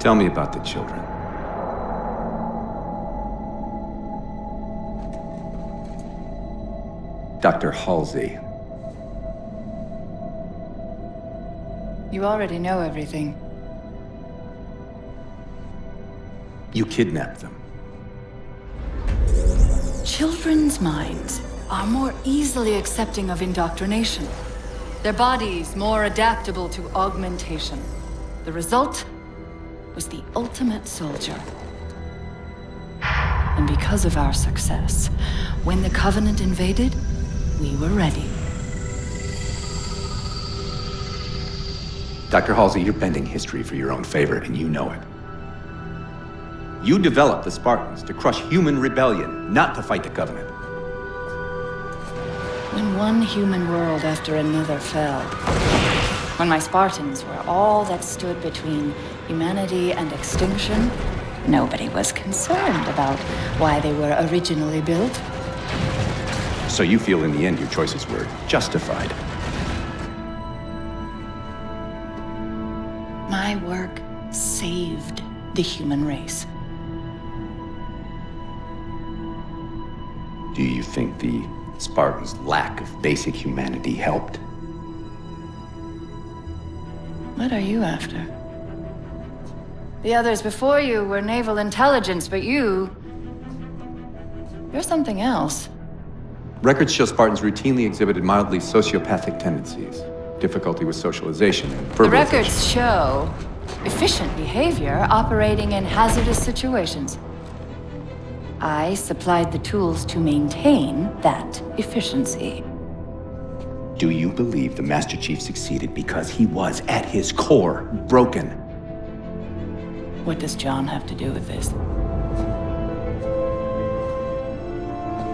Tell me about the children. Dr. Halsey. You already know everything. You kidnapped them. Children's minds are more easily accepting of indoctrination. Their bodies more adaptable to augmentation. The result was the ultimate soldier. And because of our success, when the Covenant invaded, we were ready. Dr. Halsey, you're bending history for your own favor, and you know it. You developed the Spartans to crush human rebellion, not to fight the Covenant. When one human world after another fell, when my Spartans were all that stood between humanity and extinction, nobody was concerned about why they were originally built. So you feel in the end your choices were justified? My work saved the human race. Do you think the Spartans' lack of basic humanity helped? What are you after? The others before you were naval intelligence, but you're something else. Records show Spartans routinely exhibited mildly sociopathic tendencies, difficulty with socialization, and The verbalization. records show efficient behavior operating in hazardous situations. I supplied the tools to maintain that efficiency. Do you believe the Master Chief succeeded because he was, at his core, broken? What does John have to do with this?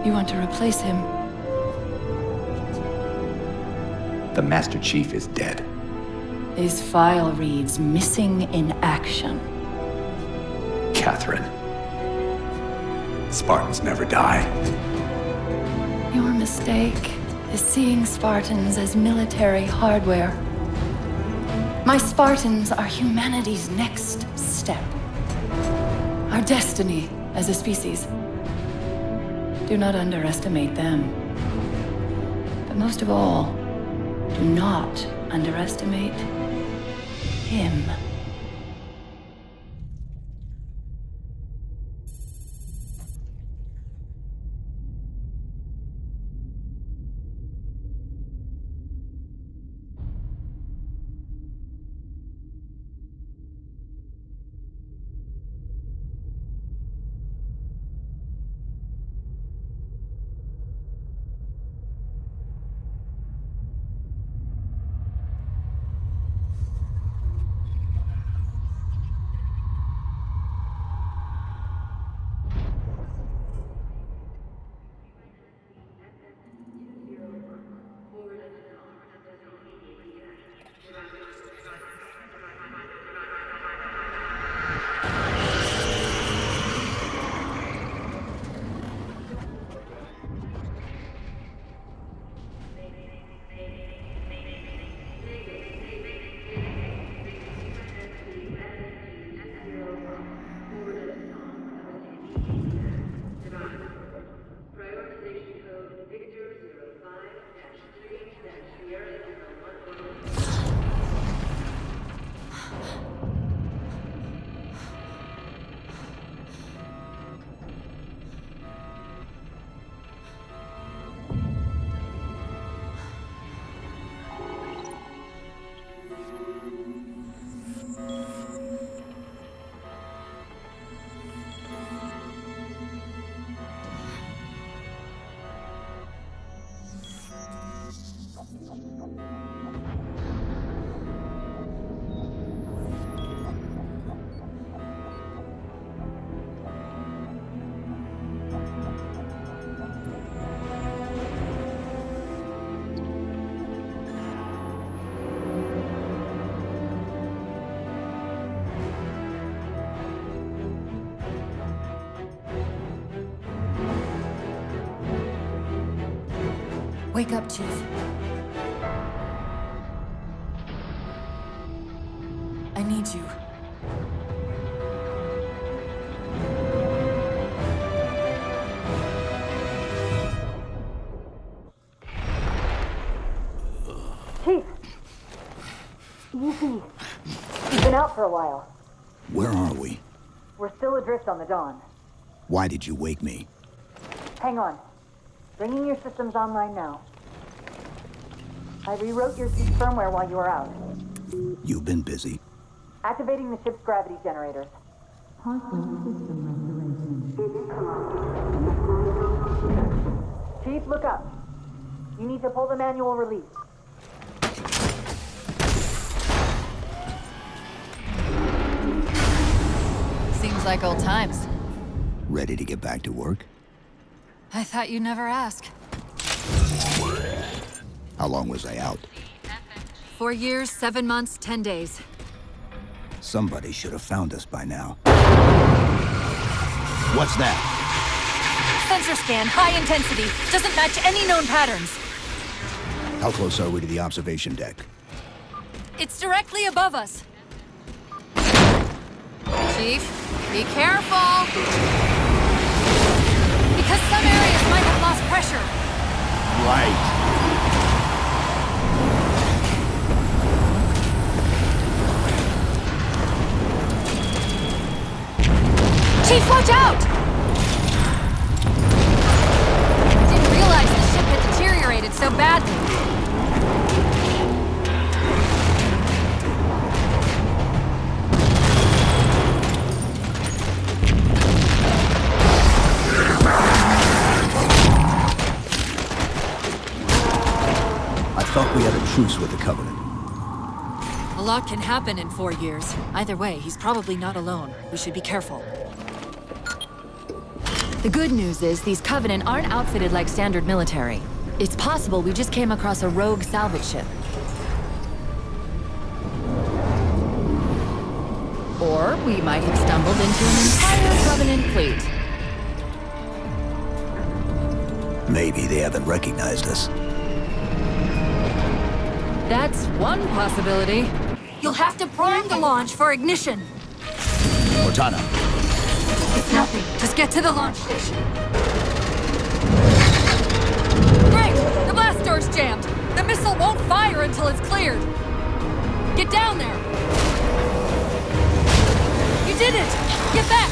You want to replace him? The Master Chief is dead. His file reads missing in action. Catherine. Spartans never die. Your mistake is seeing Spartans as military hardware. My Spartans are humanity's next step. Our destiny as a species. Do not underestimate them. But most of all, do not underestimate him. Wake up, Chief. I need you. UNSC. You've been out for a while. Where are we? We're still adrift on the Dawn. Why did you wake me? Hang on. Bringing your systems online now. I rewrote your ship's firmware while you were out. You've been busy. Activating the ship's gravity generators. Chief, look up. You need to pull the manual release. Seems like old times. Ready to get back to work? I thought you'd never ask. How long was I out? 4 years, 7 months, 10 days. Somebody should have found us by now. What's that? Sensor scan, high intensity. Doesn't match any known patterns. How close are we to the observation deck? It's directly above us. Chief, be careful. Because some areas might have lost pressure. Right. Chief, watch out! Didn't realize the ship had deteriorated so badly. I thought we had a truce with the Covenant. A lot can happen in 4 years. Either way, he's probably not alone. We should be careful. The good news is these Covenant aren't outfitted like standard military. It's possible we just came across a rogue salvage ship. Or we might have stumbled into an entire Covenant fleet. Maybe they haven't recognized us. That's one possibility. You'll have to prime the launch for ignition. Cortana, It's nothing. Just get to the launch station. Great! The blast door's jammed. The missile won't fire until it's cleared. Get down there. You did it! Get back!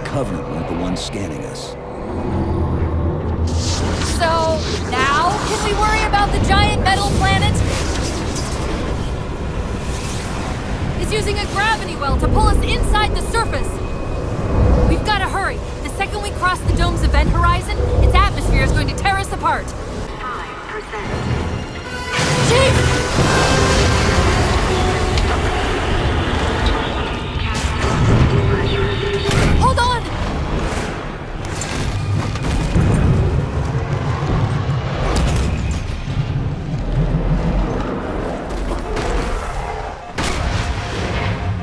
Covenant weren't the ones scanning us. So, now can we worry about the giant metal planet? It's using a gravity well to pull us inside the surface. We've got to hurry. The second we cross the dome's event horizon, its atmosphere is going to tear us apart. 5%. Chief! Hold on!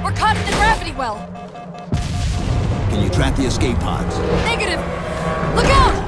We're caught in the gravity well. Can you track the escape pods? Negative. Look out!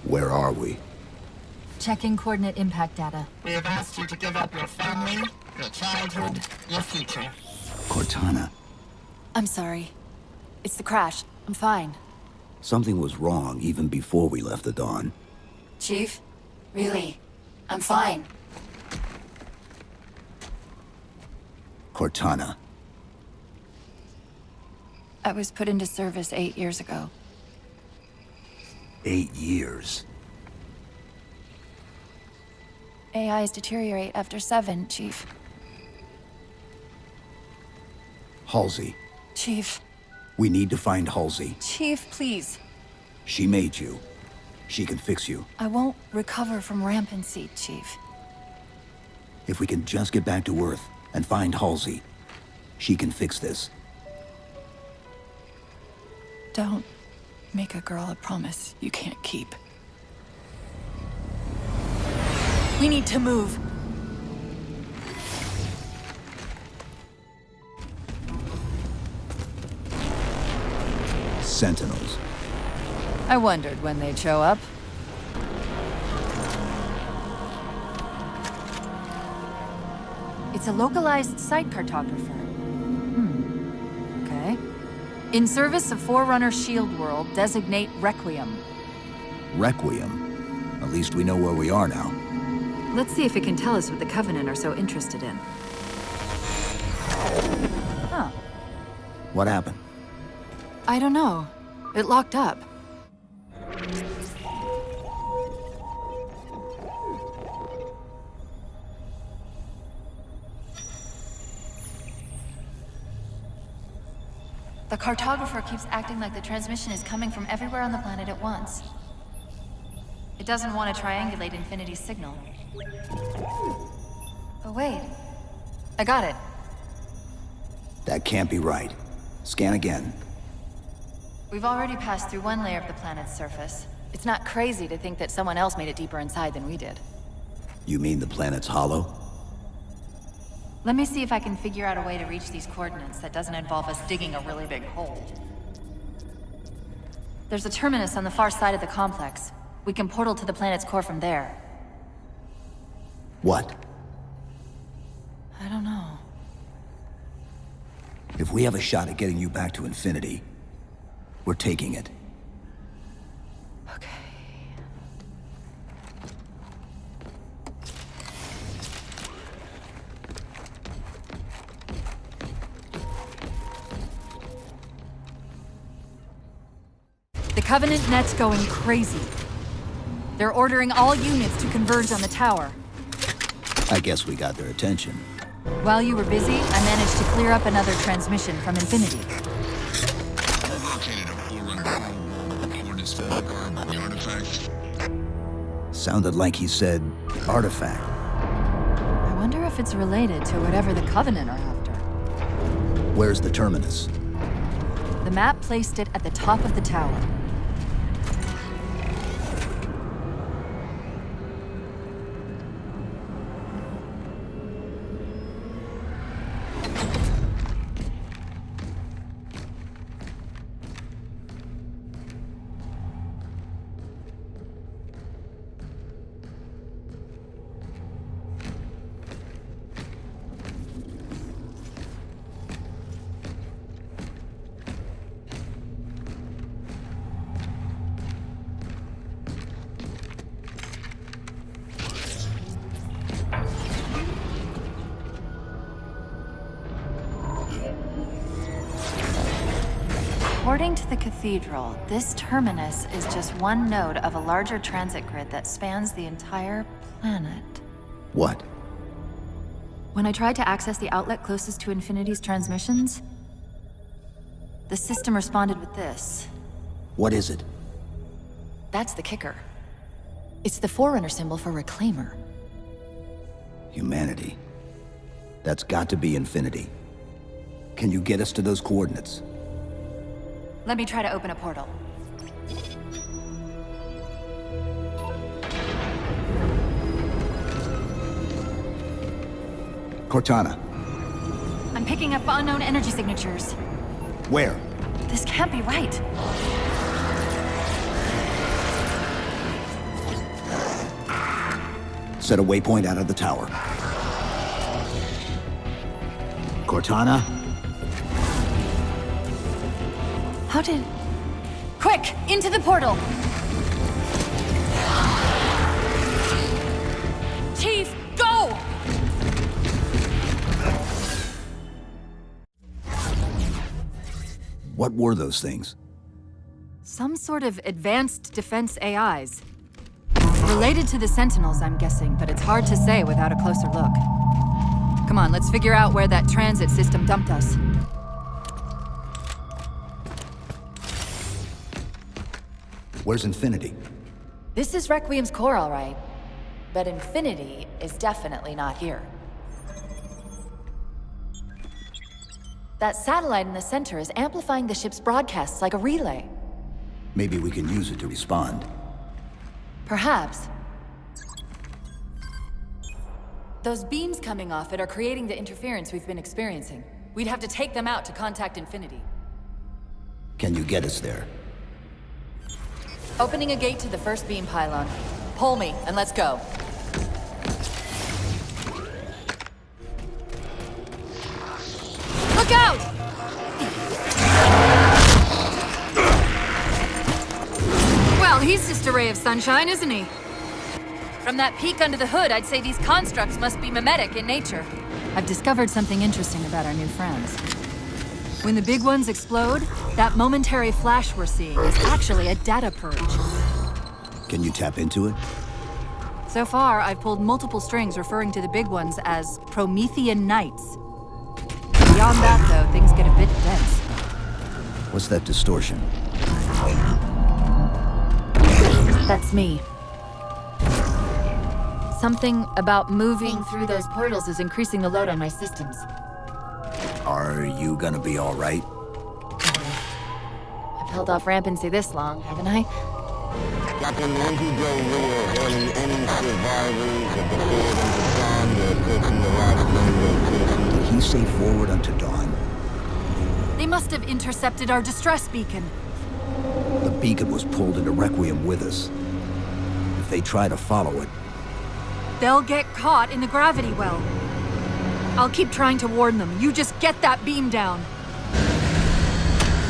Where are we? Checking coordinate impact data. We have asked you to give up your family, your childhood, your future. Cortana. I'm sorry. It's the crash. I'm fine. Something was wrong even before we left the Dawn. Chief? Really? I'm fine. Cortana. I was put into service 8 years ago. 8 years. AIs deteriorate after 7, Chief. Halsey. Chief. We need to find Halsey. Chief, please. She made you. She can fix you. I won't recover from rampancy, Chief. If we can just get back to Earth and find Halsey, she can fix this. Don't make a girl a promise you can't keep. We need to move. Sentinels. I wondered when they'd show up. It's a localized site cartographer. Okay. In service of Forerunner Shield World, designate Requiem. Requiem. At least we know where we are now. Let's see if it can tell us what the Covenant are so interested in. Huh. What happened? I don't know. It locked up. The cartographer keeps acting like the transmission is coming from everywhere on the planet at once. It doesn't want to triangulate Infinity's signal. Oh, wait. I got it. That can't be right. Scan again. We've already passed through one layer of the planet's surface. It's not crazy to think that someone else made it deeper inside than we did. You mean the planet's hollow? Let me see if I can figure out a way to reach these coordinates that doesn't involve us digging a really big hole. There's a terminus on the far side of the complex. We can portal to the planet's core from there. What? I don't know. If we have a shot at getting you back to Infinity, we're taking it. Okay. The Covenant net's going crazy. They're ordering all units to converge on the tower. I guess we got their attention. While you were busy, I managed to clear up another transmission from Infinity. Located a Forerunner. Coordinates for the artifact. Sounded like he said artifact. I wonder if it's related to whatever the Covenant are after. Where's the terminus? The map placed it at the top of the tower. According to the Cathedral, this terminus is just one node of a larger transit grid that spans the entire planet. What? When I tried to access the outlet closest to Infinity's transmissions, the system responded with this. What is it? That's the kicker. It's the Forerunner symbol for Reclaimer. Humanity. That's got to be Infinity. Can you get us to those coordinates? Let me try to open a portal. Cortana. I'm picking up unknown energy signatures. Where? This can't be right. Set a waypoint out of the tower. Cortana? How did... Quick, into the portal! Chief, go! What were those things? Some sort of advanced defense AIs. Related to the Sentinels, I'm guessing, but it's hard to say without a closer look. Come on, let's figure out where that transit system dumped us. Where's Infinity? This is Requiem's core, all right. But Infinity is definitely not here. That satellite in the center is amplifying the ship's broadcasts like a relay. Maybe we can use it to respond. Perhaps. Those beams coming off it are creating the interference we've been experiencing. We'd have to take them out to contact Infinity. Can you get us there? Opening a gate to the first beam pylon. Pull me, and let's go. Look out! Well, he's just a ray of sunshine, isn't he? From that peek under the hood, I'd say these constructs must be mimetic in nature. I've discovered something interesting about our new friends. When the big ones explode, that momentary flash we're seeing is actually a data purge. Can you tap into it? So far, I've pulled multiple strings referring to the big ones as Promethean Knights. Beyond that, though, things get a bit dense. What's that distortion? That's me. Something about moving through those portals is increasing the load on my systems. Are you gonna be all right? I've held off rampancy this long, haven't I? Captain any survivors of the Forerunner the last number. Did he say forward unto dawn? They must have intercepted our distress beacon. The beacon was pulled into Requiem with us. If they try to follow it, They'll get caught in the gravity well. I'll keep trying to warn them. You just get that beam down.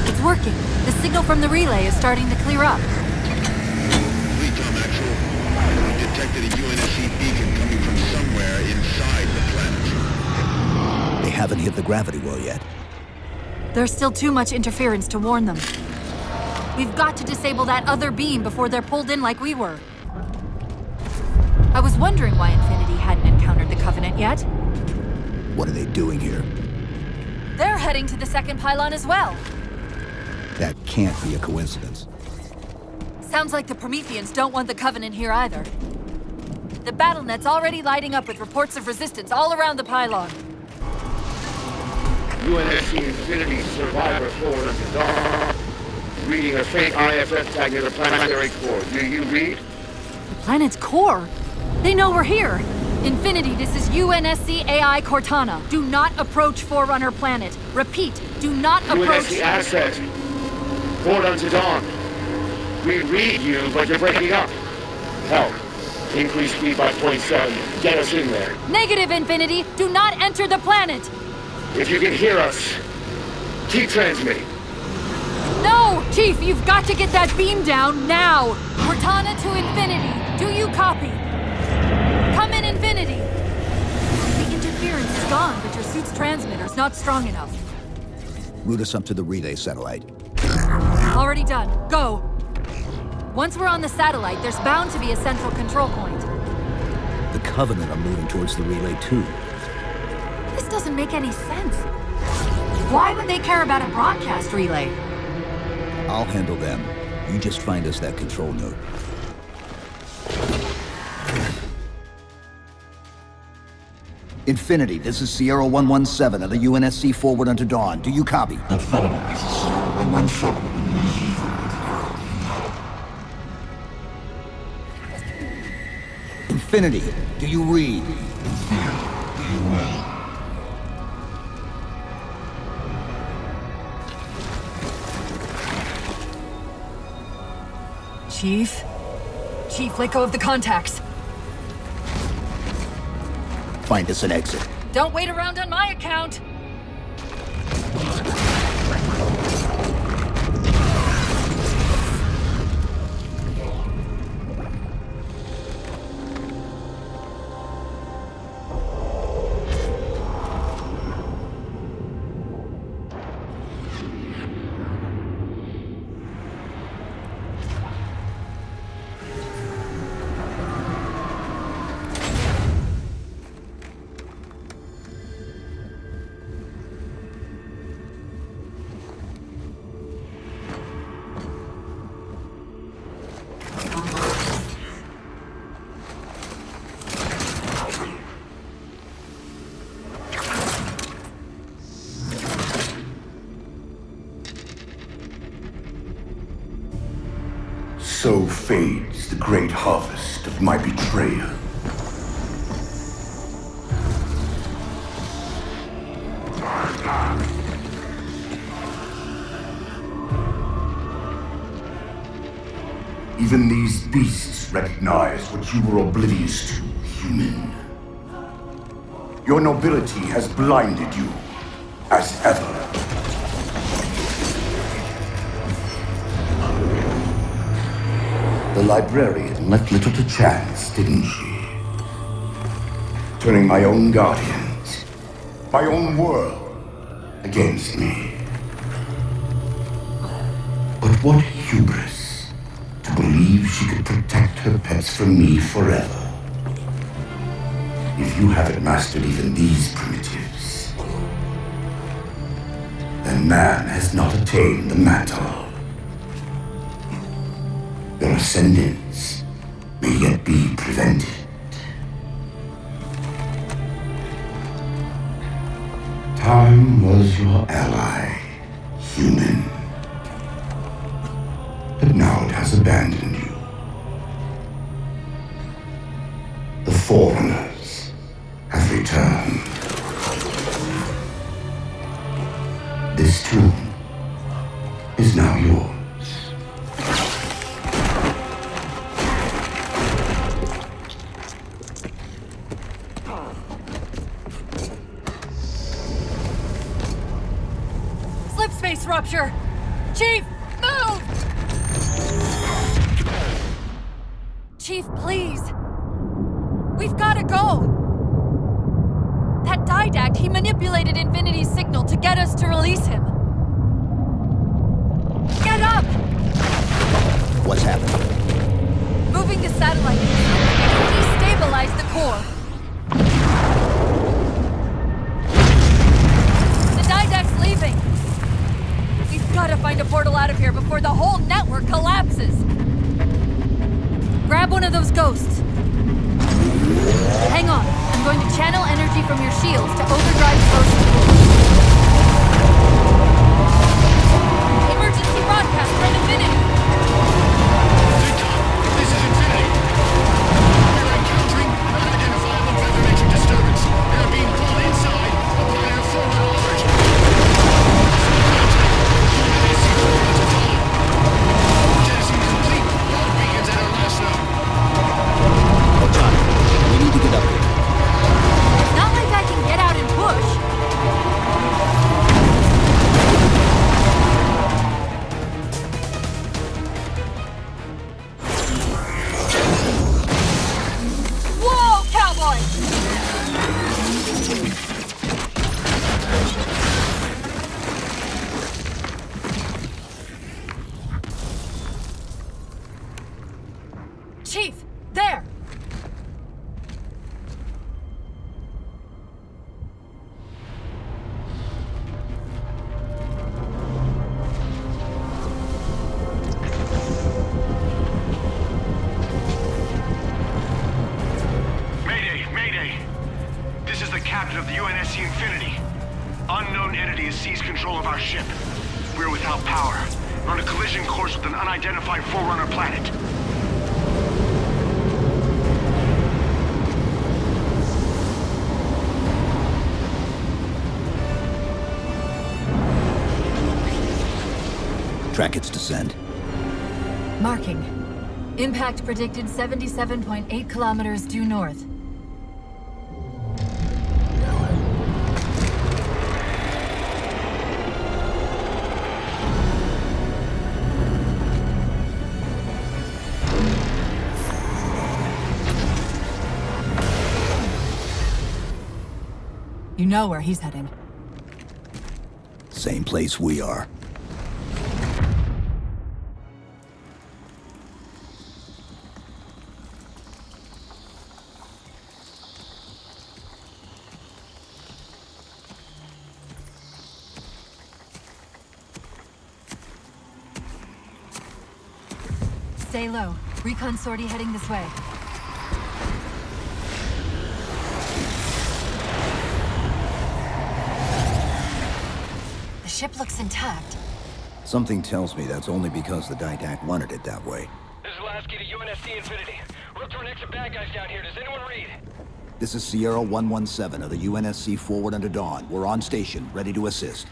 It's working. The signal from the relay is starting to clear up. Recom Actual. We detected a UNSC beacon coming from somewhere inside the planet. they haven't hit the gravity well yet. There's still too much interference to warn them. We've got to disable that other beam before they're pulled in like we were. I was wondering why Infinity hadn't encountered the Covenant yet. What are they doing here? They're heading to the second pylon as well. That can't be a coincidence. Sounds like the Prometheans don't want the Covenant here either. The BattleNet's already lighting up with reports of resistance all around the pylon. UNSC Infinity survivor Forerunner to dawn. Reading a faint IFF tag near the planetary core. Do you read? The planet's core? They know we're here. Infinity, this is UNSC AI Cortana. Do not approach Forerunner planet. Repeat, do not approach... UNSC asset. Forerunner to dawn. We read you, but you're breaking up. Help. Increase speed by 0.7. Get us in there. Negative, Infinity. Do not enter the planet. If you can hear us, keep transmitting. No! Chief, you've got to get that beam down now! Cortana to Infinity. Do you copy? Come in, Infinity. The interference is gone, but your suit's transmitter's not strong enough. Route us up to the relay satellite. Already done. Go. Once we're on the satellite, there's bound to be a central control point. The Covenant are moving towards the relay too. This doesn't make any sense. Why would they care about a broadcast relay? I'll handle them. You just find us that control node. Infinity, this is Sierra 117 of the UNSC Forward Unto Dawn. Do you copy? Affirmative. 117. Infinity, do you read? Chief? Chief, let go of the contacts. Find us an exit. Don't wait around on my account. So fades the great harvest of my betrayal. Even these beasts recognize what you were oblivious to, human. Your nobility has blinded you, as ever. The librarian left little to chance, didn't she? Turning my own guardians, my own world, against me. But what hubris to believe she could protect her pets from me forever. If you haven't mastered even these primitives, then man has not attained the mantle. Your ascendance may yet be prevented. Time was your ally, human. But now it has abandoned you. The Forerunners have returned. This tomb is now yours. Slipspace rupture! Chief, move! Chief, please. We've gotta go! That Didact, he manipulated Infinity's signal to get us to release him. Get up! What's happening? Moving the satellite destabilized the core. The Didact's leaving. We've gotta find a portal out of here before the whole network collapses. Grab one of those ghosts. Hang on. I'm going to channel energy from your shields to overdrive ghost tools. Emergency broadcast from Infinity. This is Infinity. We're encountering unidentifiable feather-matrix disturbance and are being pulled inside upon our Forerunner alert. UNSC Jettisoning complete. All beacons at our last node. Cortana, we need to get up here. It's not like I can get out and push. Whoa, cowboy! Chief, there! Mayday! This is the captain of the UNSC Infinity. Unknown entity has seized control of our ship. We're without power. We're on a collision course with an unidentified Forerunner planet. Track its descent. Marking. Impact predicted 77.8 kilometers due north. You know where he's heading. Same place we are. Stay low. Recon sortie heading this way. The ship looks intact. Something tells me that's only because the Didact wanted it that way. This is Lasky to UNSC Infinity. We're up to an extra bad guys down here. Does anyone read? This is Sierra 117 of the UNSC Forerunner to Dawn. We're on station, ready to assist.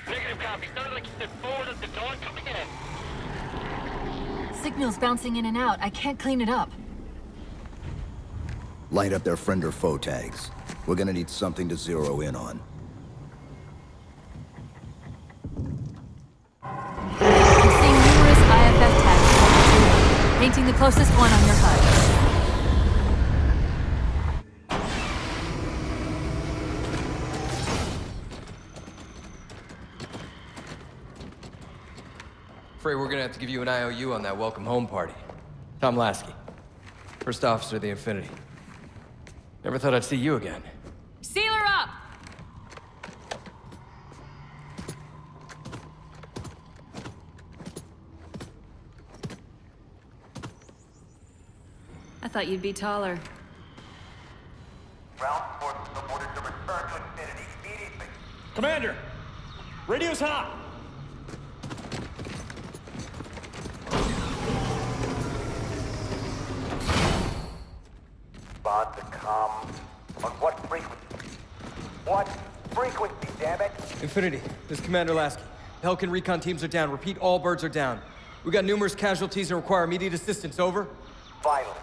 Negative copy. Sounded like you said forward at the dawn coming in. Signal's bouncing in and out. I can't clean it up. Light up their friend or foe tags. We're gonna need something to zero in on. I'm seeing numerous IFF tags. Painting the closest one on your HUD. Afraid we're gonna have to give you an IOU on that welcome home party. Tom Lasky, first officer of the Infinity. Never thought I'd see you again. Seal her up! I thought you'd be taller. Ground forces are ordered to return to Infinity immediately. Commander! Radio's hot! Respond to comm. On what frequency? What frequency, damn it? Infinity, this is Commander Lasky. Pelican recon teams are down. Repeat, all birds are down. We got numerous casualties and require immediate assistance, over. Finally.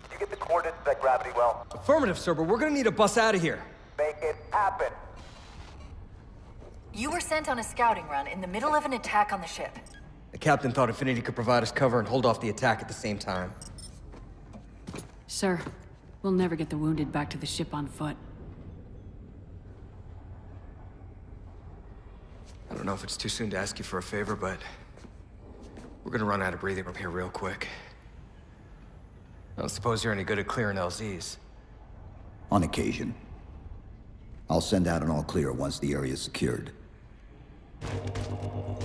Did you get the coordinates of that gravity well? Affirmative, sir, but we're gonna need to bus out of here. Make it happen. You were sent on a scouting run in the middle of an attack on the ship. The captain thought Infinity could provide us cover and hold off the attack at the same time. Sir, we'll never get the wounded back to the ship on foot. I don't know if it's too soon to ask you for a favor, but we're gonna run out of breathing room here real quick. I don't suppose you're any good at clearing LZs. On occasion. I'll send out an all clear once the area is secured. I'm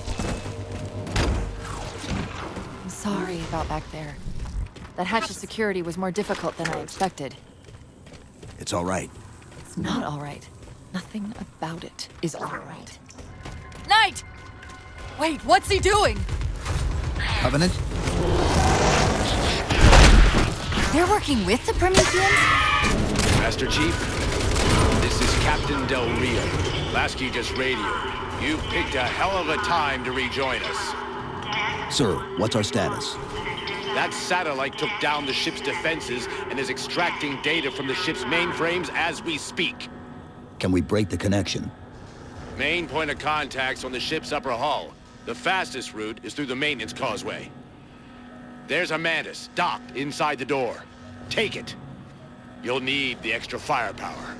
sorry about back there. That hatch of security was more difficult than I expected. It's all right. It's not all right. Nothing about it is all right. Knight! Wait, what's he doing? Covenant? They're working with the Prometheans? Master Chief, this is Captain Del Rio. Lasky just radioed. You picked a hell of a time to rejoin us. Sir, what's our status? That satellite took down the ship's defenses and is extracting data from the ship's mainframes as we speak. Can we break the connection? Main point of contact's on the ship's upper hull. The fastest route is through the maintenance causeway. There's a Mantis docked inside the door. Take it. You'll need the extra firepower.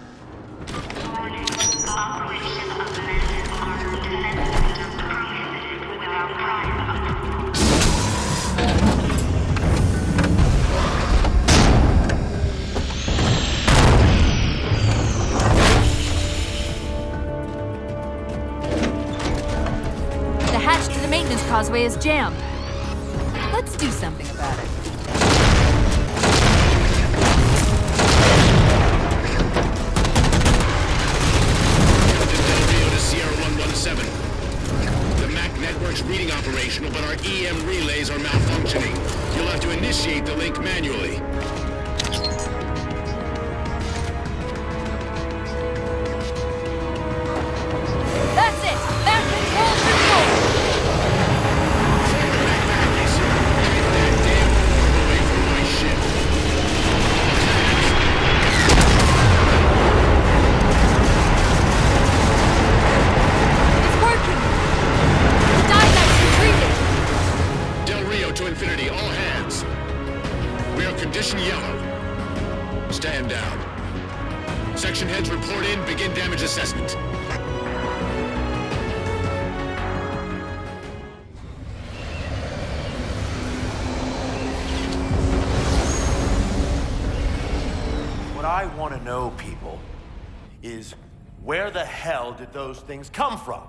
The hatch to the maintenance causeway is jammed. Let's do something about it. The MAC network's reading operational, but our EM relays are malfunctioning. You'll have to initiate the link manually. That's it! Back control! Away from my ship. It's working! The Didact's retreating! Del Rio to Infinity, all hands. We are condition yellow. Stand down. Section heads report in, begin damage assessment. What I want to know, people, is where the hell did those things come from?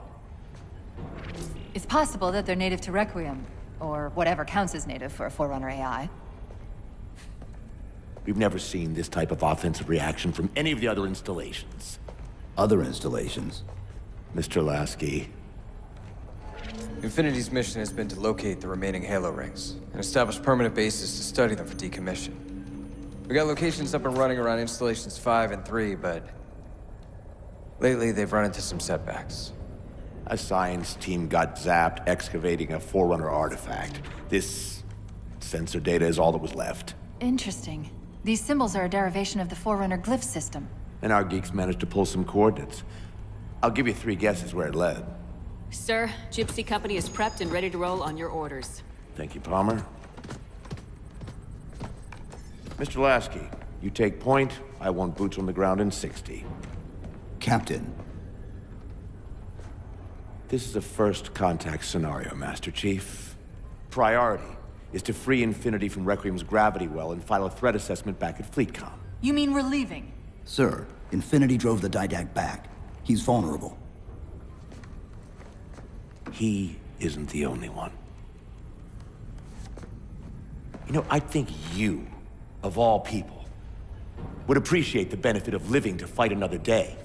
It's possible that they're native to Requiem, or whatever counts as native for a Forerunner AI. We've never seen this type of offensive reaction from any of the other installations. Other installations? Mr. Lasky, Infinity's mission has been to locate the remaining Halo rings and establish permanent bases to study them for decommission. We got locations up and running around installations 5 and 3, but lately they've run into some setbacks. A science team got zapped excavating a Forerunner artifact. This sensor data is all that was left. Interesting. These symbols are a derivation of the Forerunner glyph system. And our geeks managed to pull some coordinates. I'll give you 3 guesses where it led. Sir, Gypsy Company is prepped and ready to roll on your orders. Thank you, Palmer. Mr. Lasky, you take point. I want boots on the ground in 60. Captain. This is a first contact scenario, Master Chief. Priority is to free Infinity from Requiem's gravity well and file a threat assessment back at FleetCom. You mean we're leaving? Sir, Infinity drove the Didact back. He's vulnerable. He isn't the only one. You know, I think you, of all people, would appreciate the benefit of living to fight another day.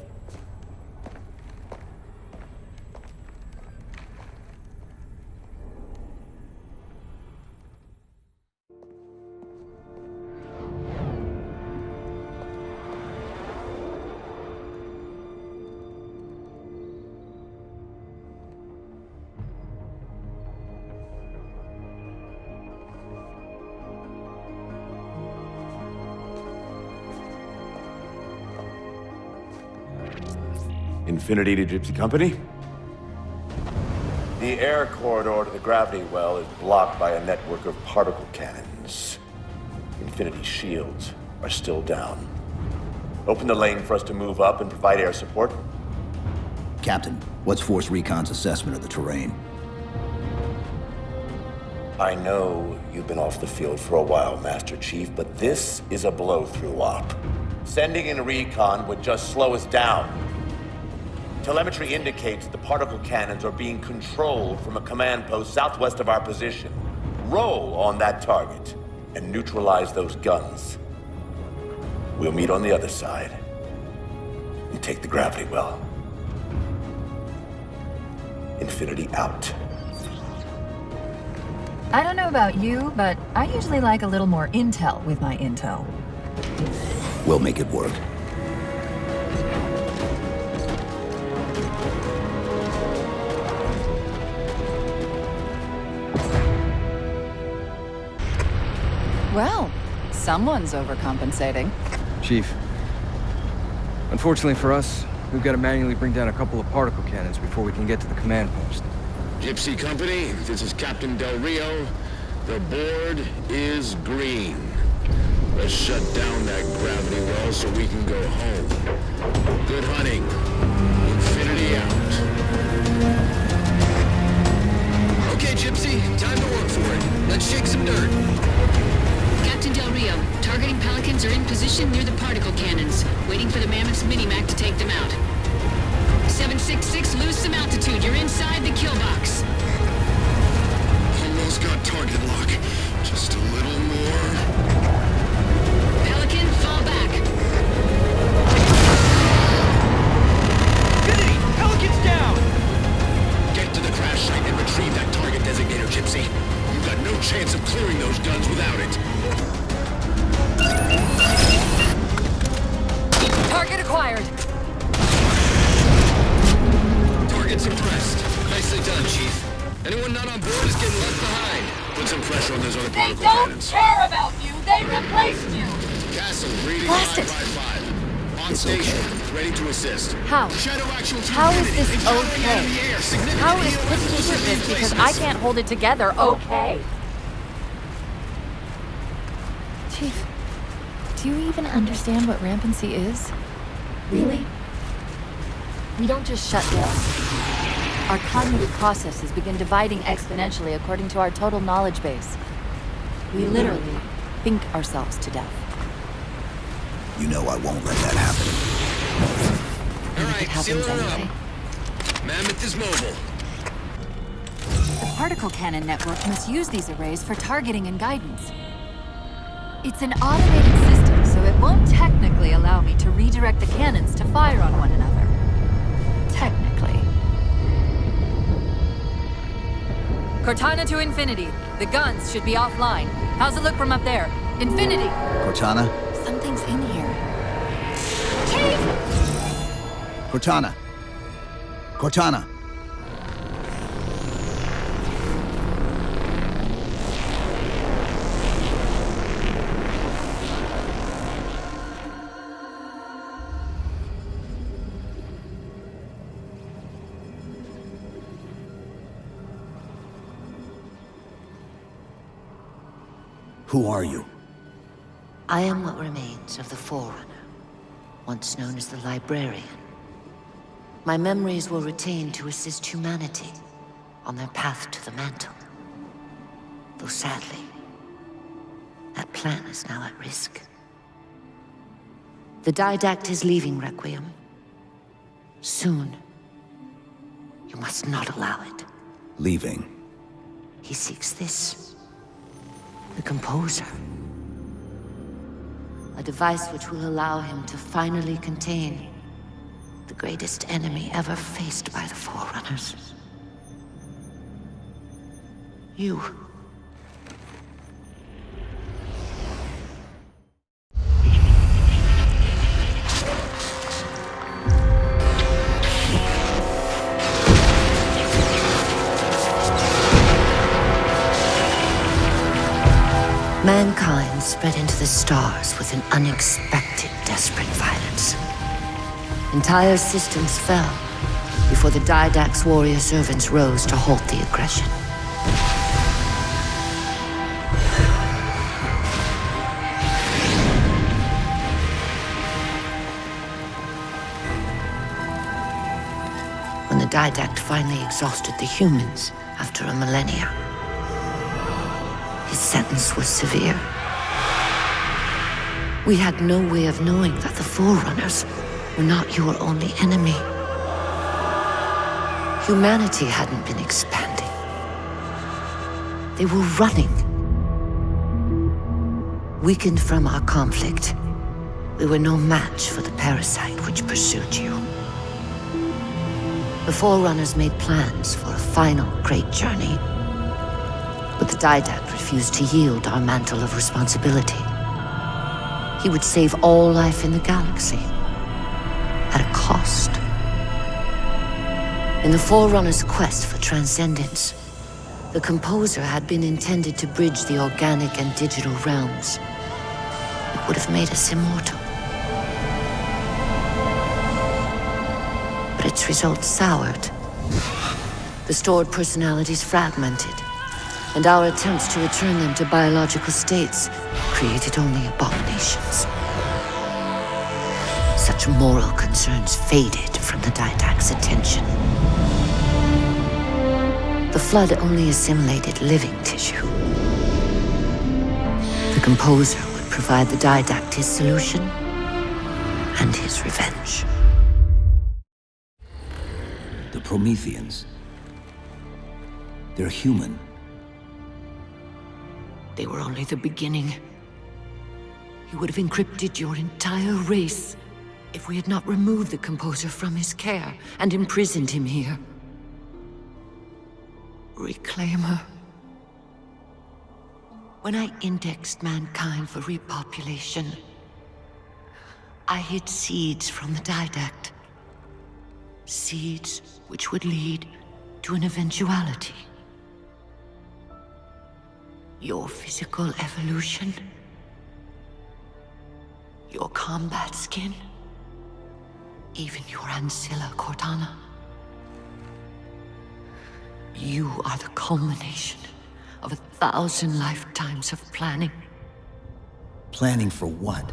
Infinity to Gypsy Company? The air corridor to the gravity well is blocked by a network of particle cannons. Infinity's shields are still down. Open the lane for us to move up and provide air support. Captain, what's Force Recon's assessment of the terrain? I know you've been off the field for a while, Master Chief, but this is a blow-through op. Sending in recon would just slow us down. Telemetry indicates the particle cannons are being controlled from a command post southwest of our position. Roll on that target and neutralize those guns. We'll meet on the other side and take the gravity well. Infinity out. I don't know about you, but I usually like a little more intel with my intel. We'll make it work. Well, someone's overcompensating. Chief, unfortunately for us, we've got to manually bring down a couple of particle cannons before we can get to the command post. Gypsy Company, this is Captain Del Rio. The board is green. Let's shut down that gravity well so we can go home. Good hunting. Infinity out. Okay, Gypsy, time to work for it. Let's shake some dirt. Captain Del Rio, targeting Pelicans are in position near the particle cannons, waiting for the Mammoth's mini-mac to take them out. 766, lose some altitude. You're inside the kill box. Almost got target lock. Just a little more. Pelican, fall back. Infinity, Pelican's down! Get to the crash site and retrieve that target designator, Gypsy. You've got no chance of clearing those guns without it. Target acquired. Target suppressed. Nicely done, Chief. Anyone not on board is getting left behind. Put some pressure on those other They particle don't cannons. care about you. They replaced you. Castle, reading Blast it. 555. On station, ready to assist. How? Shadow actual to How is Infinity. this It's showering out okay? of the air. Significant How is EOS putting in into certain this because I places. can't hold it together okay? Chief, do you even understand what rampancy is? Really? We don't just shut down. Our cognitive processes begin dividing exponentially according to our total knowledge base. We literally think ourselves to death. You know I won't let that happen. Alright, seal her up. Mammoth is mobile. The particle cannon network must use these arrays for targeting and guidance. It's an automated system, so it won't technically allow me to redirect the cannons to fire on one another. Technically. Cortana to Infinity. The guns should be offline. How's it look from up there? Infinity! Cortana? Something's in here. Cortana! Cortana! Who are you? I am what remains of the Forerunner, once known as the Librarian. My memories were retained to assist humanity on their path to the mantle. Though sadly, that plan is now at risk. The Didact is leaving Requiem. Soon. You must not allow it. Leaving? He seeks this. The Composer. A device which will allow him to finally contain the greatest enemy ever faced by the Forerunners. You. Mankind spread into the stars with an unexpected, desperate violence. Entire systems fell before the Didact's warrior servants rose to halt the aggression. When the Didact finally exhausted the humans after a millennia, his sentence was severe. We had no way of knowing that the Forerunners were not your only enemy. Humanity hadn't been expanding. They were running. Weakened from our conflict, we were no match for the parasite which pursued you. The Forerunners made plans for a final great journey, but the Didact refused to yield our mantle of responsibility. He would save all life in the galaxy, at a cost. In the Forerunner's quest for transcendence, the Composer had been intended to bridge the organic and digital realms. It would have made us immortal. But its results soured. The stored personalities fragmented, and our attempts to return them to biological states created only abominations. Such moral concerns faded from the Didact's attention. The Flood only assimilated living tissue. The Composer would provide the Didact his solution and his revenge. The Prometheans. They're human. They were only the beginning. He would have encrypted your entire race if we had not removed the Composer from his care and imprisoned him here. Reclaimer. When I indexed mankind for repopulation, I hid seeds from the Didact. Seeds which would lead to an eventuality. Your physical evolution, your combat skin, even your ancilla, Cortana. You are the culmination of 1,000 lifetimes of planning. Planning for what?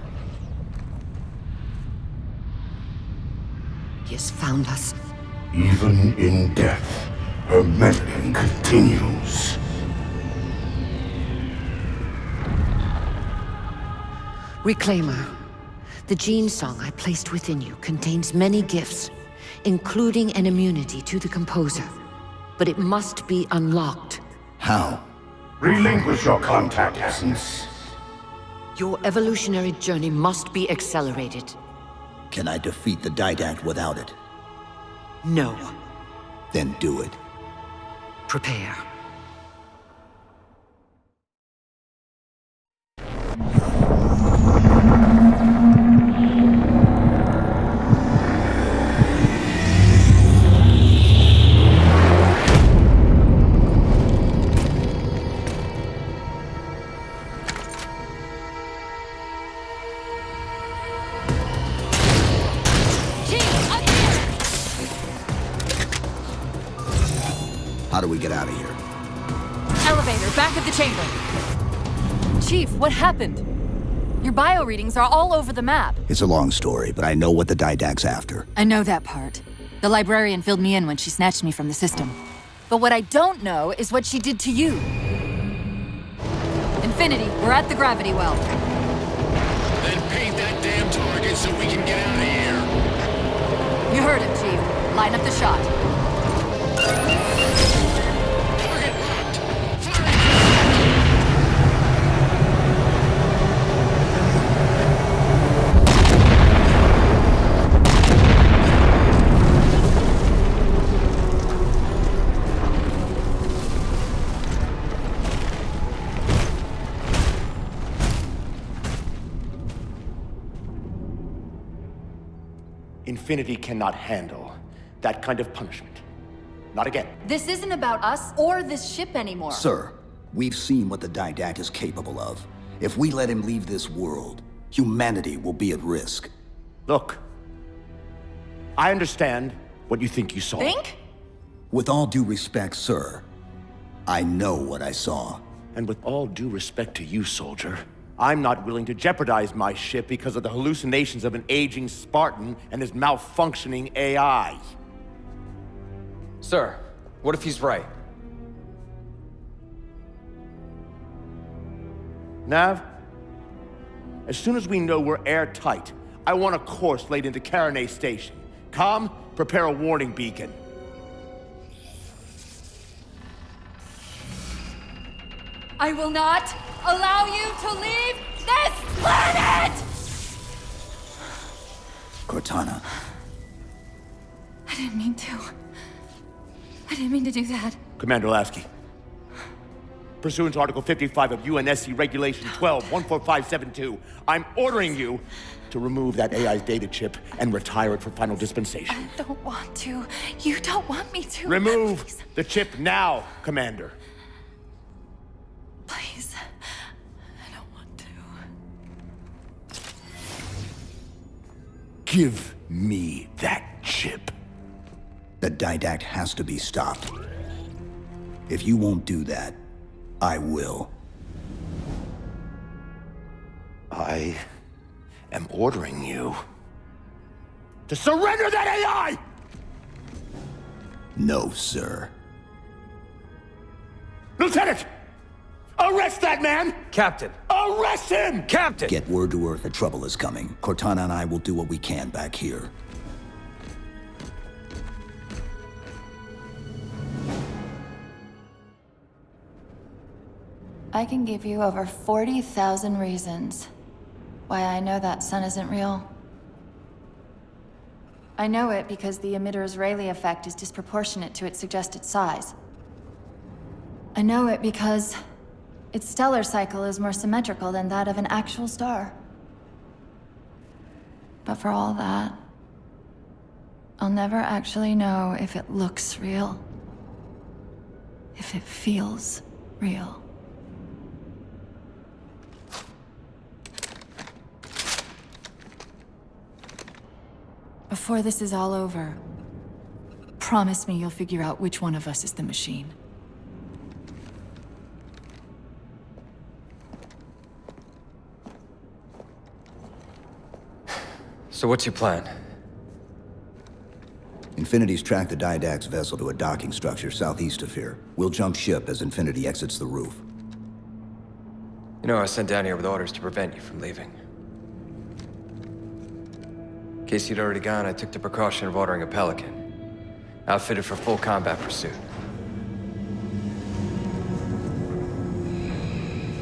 He has found us. Even in death, her meddling continues. Reclaimer. The gene song I placed within you contains many gifts, including an immunity to the Composer. But it must be unlocked. How? Relinquish your contact essence. Your evolutionary journey must be accelerated. Can I defeat the Didact without it? No. Then do it. Prepare. How do we get out of here? Elevator, back of the chamber. Chief, what happened? Your bio readings are all over the map. It's a long story, but I know what the Didact's after. I know that part. The librarian filled me in when she snatched me from the system. But what I don't know is what she did to you. Infinity, we're at the gravity well. Then paint that damn target so we can get out of here. You heard him, Chief. Line up the shot. Target locked. Infinity cannot handle that kind of punishment. Not again. This isn't about us or this ship anymore. Sir, we've seen what the Didact is capable of. If we let him leave this world, humanity will be at risk. Look, I understand what you think you saw. Think? With all due respect, sir, I know what I saw. And with all due respect to you, soldier, I'm not willing to jeopardize my ship because of the hallucinations of an aging Spartan and his malfunctioning AI. Sir, what if he's right? Nav, as soon as we know we're airtight, I want a course laid into Carinae Station. Com, prepare a warning beacon. I will not allow you to leave this planet! Cortana. I didn't mean to. I didn't mean to do that. Commander Lasky. Pursuant to Article 55 of UNSC Regulation 12-14572, I'm ordering you to remove that AI's data chip and retire it for final dispensation. I don't want to. You don't want me to. Remove Please. the chip now, Commander. Please. I don't want to. Give me that chip. The Didact has to be stopped. If you won't do that, I will. I am ordering you to surrender that AI! No, sir. Lieutenant! Arrest that man! Captain! Arrest him! Captain! Get word to Earth that trouble is coming. Cortana and I will do what we can back here. I can give you over 40,000 reasons why I know that sun isn't real. I know it because the emitter's Rayleigh effect is disproportionate to its suggested size. I know it because its stellar cycle is more symmetrical than that of an actual star. But for all that, I'll never actually know if it looks real. If it feels real. Before this is all over, promise me you'll figure out which one of us is the machine. So what's your plan? Infinity's tracked the Didact's vessel to a docking structure southeast of here. We'll jump ship as Infinity exits the roof. You know, I was sent down here with orders to prevent you from leaving. In case you'd already gone, I took the precaution of ordering a Pelican, outfitted for full combat pursuit.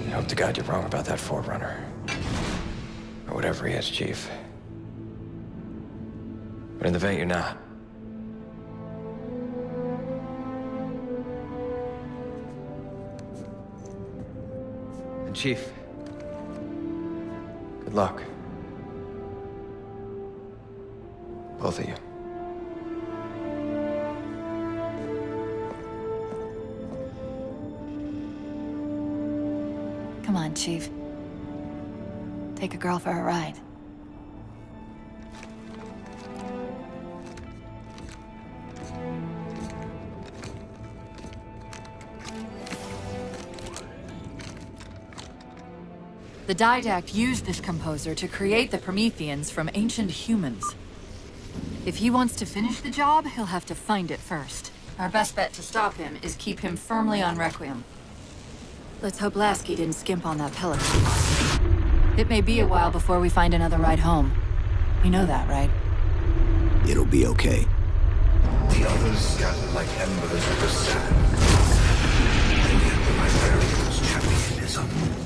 I hope to God you're wrong about that Forerunner. Or whatever he is, Chief. But in the event you're not. And Chief, good luck. Both of you. Come on, Chief. Take a girl for a ride. The Didact used this composer to create the Prometheans from ancient humans. If he wants to finish the job, he'll have to find it first. Our best bet to stop him is keep him firmly on Requiem. Let's hope Lasky didn't skimp on that pelican. It may be a while before we find another ride home. You know that, right? It'll be okay. The others scattered like embers of the sand. And yet the librarian's champion is unmoved.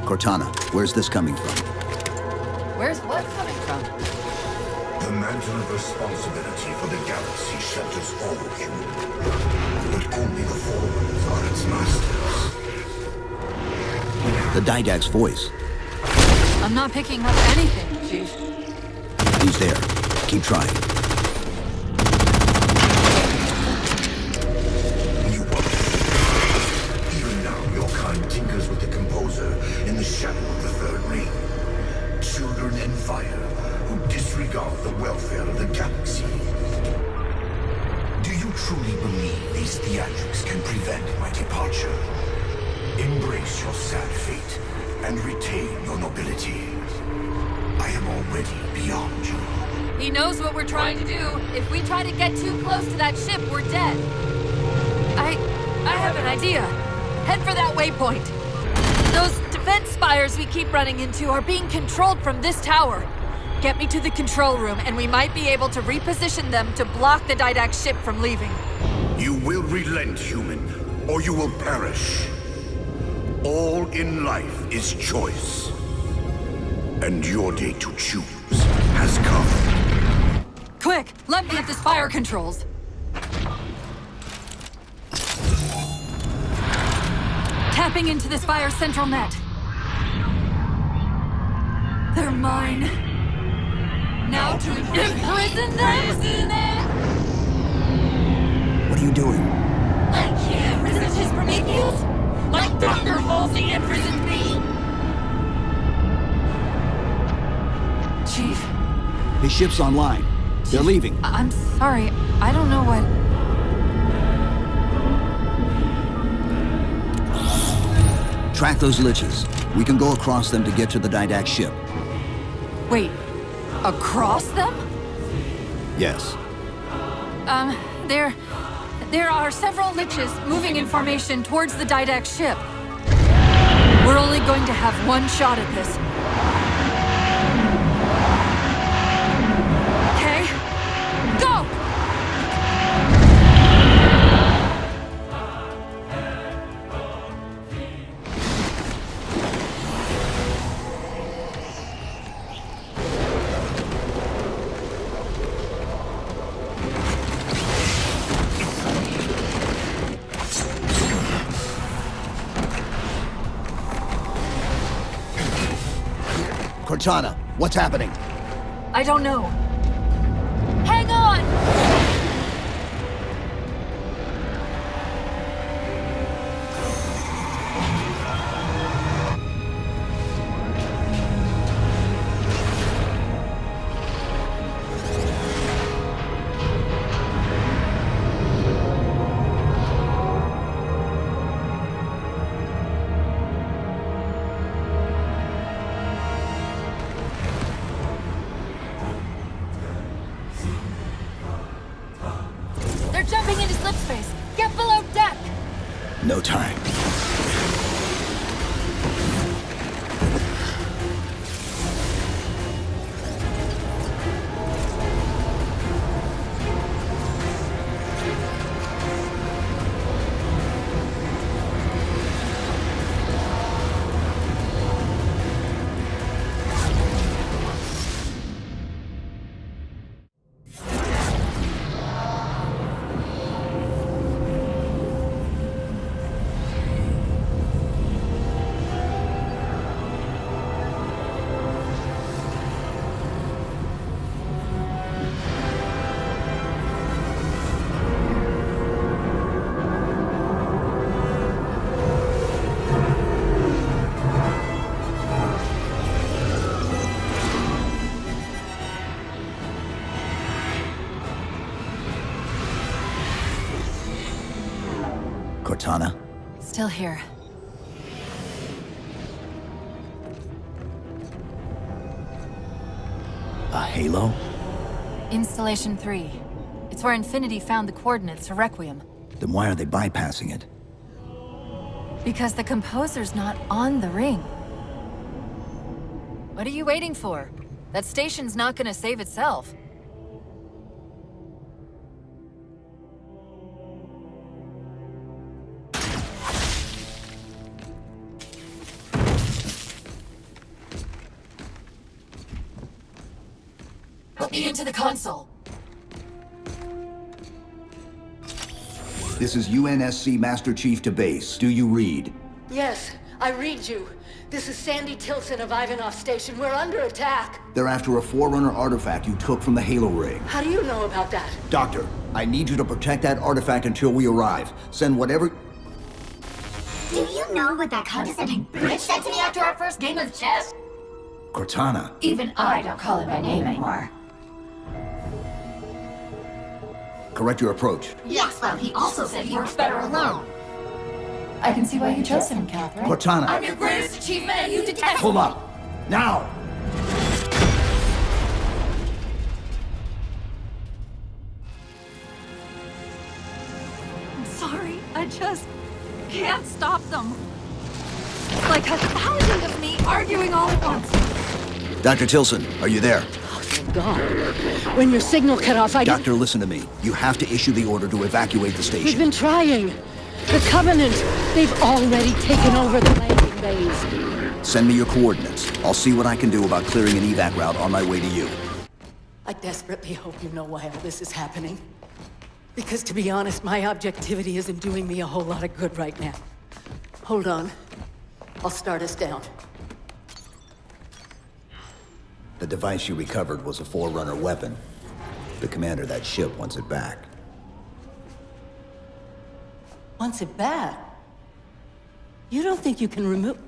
Cortana, where's this coming from? Where's what coming from? The mantle of responsibility for the galaxy shelters all human. But only the Forerunners are its masters. The Didact's voice. I'm not picking up anything, Chief. He's there. Keep trying. Even now, your kind tinkers with the composer in the shadow of the Third Ring. Children in fire who disregard the welfare of the galaxy. Do you truly believe these theatrics can prevent my departure? Embrace your sad fate and retain your nobility. I am already beyond you. He knows what we're trying to do. If we try to get too close to that ship, we're dead. I have an idea. Head for that waypoint. Those defense spires we keep running into are being controlled from this tower. Get me to the control room, and we might be able to reposition them to block the Didact ship from leaving. You will relent, human, or you will perish. All in life is choice. And your day to choose has come. Quick, let me at the spire controls. Tapping into the spire's central net. They're mine. Now to imprison them? What are you doing? I can't resist his Prometheus! Like Dr. Halsey imprisoned me! Chief? His ship's online. They're leaving. I'm sorry. I don't know what... Track those liches. We can go across them to get to the Didact ship. Wait. Across them? Yes. There are several liches moving in formation towards the Didact ship. We're only going to have one shot at this. Okay? Go! Cortana, what's happening? I don't know. Hang on! Jumping into slip space. Get below deck. No time. Cortana? Still here. A halo? Installation 3. It's where Infinity found the coordinates for Requiem. Then why are they bypassing it? Because the composer's not on the ring. What are you waiting for? That station's not gonna save itself. Put me into the console. This is UNSC Master Chief to base. Do you read? Yes, I read you. This is Sandy Tilson of Ivanov Station. We're under attack. They're after a Forerunner artifact you took from the Halo ring. How do you know about that? Doctor, I need you to protect that artifact until we arrive. Send whatever... Do you know what that condescending bitch said to me after our first game of chess? Cortana. Even I don't call it by name anymore. Correct your approach. Yes, well, he also said he works better alone. I can see why you chose him, Catherine. Cortana. I'm your greatest achievement and you detest Pull me. up. Now! I'm sorry, I just can't stop them. It's like 1,000 of me arguing all at once. Dr. Tilson, are you there? Oh, thank God. When your signal cut off, Doctor, listen to me. You have to issue the order to evacuate the station. We've been trying. The Covenant, they've already taken over the landing bays. Send me your coordinates. I'll see what I can do about clearing an evac route on my way to you. I desperately hope you know why all this is happening. Because to be honest, my objectivity isn't doing me a whole lot of good right now. Hold on. I'll start us down. The device you recovered was a Forerunner weapon. The commander of that ship wants it back. Wants it back? You don't think you can remove...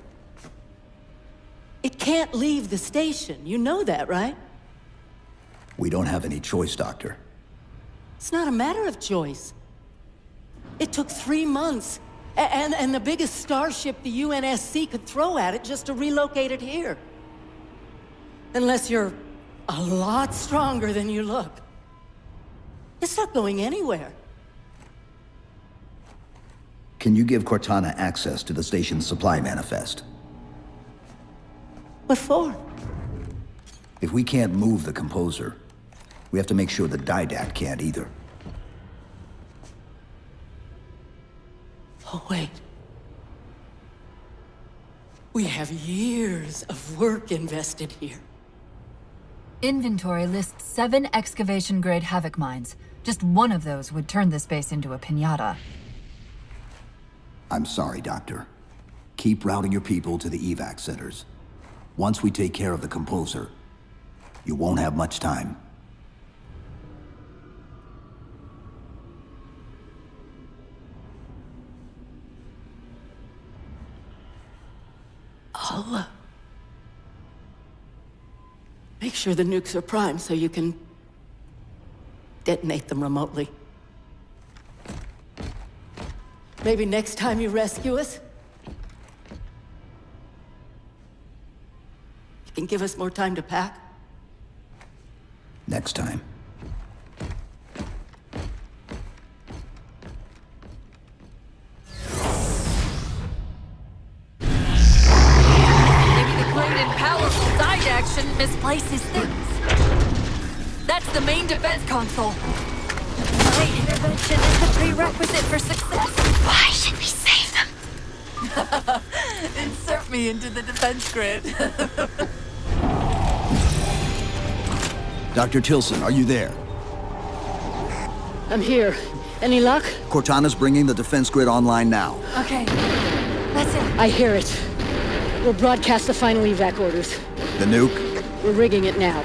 It can't leave the station. You know that, right? We don't have any choice, Doctor. It's not a matter of choice. It took 3 months, and the biggest starship the UNSC could throw at it just to relocate it here. Unless you're a lot stronger than you look. It's not going anywhere. Can you give Cortana access to the station's supply manifest? What for? If we can't move the composer, we have to make sure the Didact can't either. Oh, wait. We have years of work invested here. Inventory lists 7 excavation-grade Havoc mines. Just one of those would turn this base into a piñata. I'm sorry, Doctor. Keep routing your people to the evac centers. Once we take care of the composer, you won't have much time. I'll, make sure the nukes are primed so you can detonate them remotely. Maybe next time you rescue us, you can give us more time to pack. Next time. Maybe the great and powerful Didact shouldn't misplace his things. That's the main defense console. My intervention is the prerequisite for success. Why should we save them? Insert me into the defense grid. Dr. Tilson, are you there? I'm here. Any luck? Cortana's bringing the defense grid online now. Okay, that's it. I hear it. We'll broadcast the final evac orders. The nuke? We're rigging it now.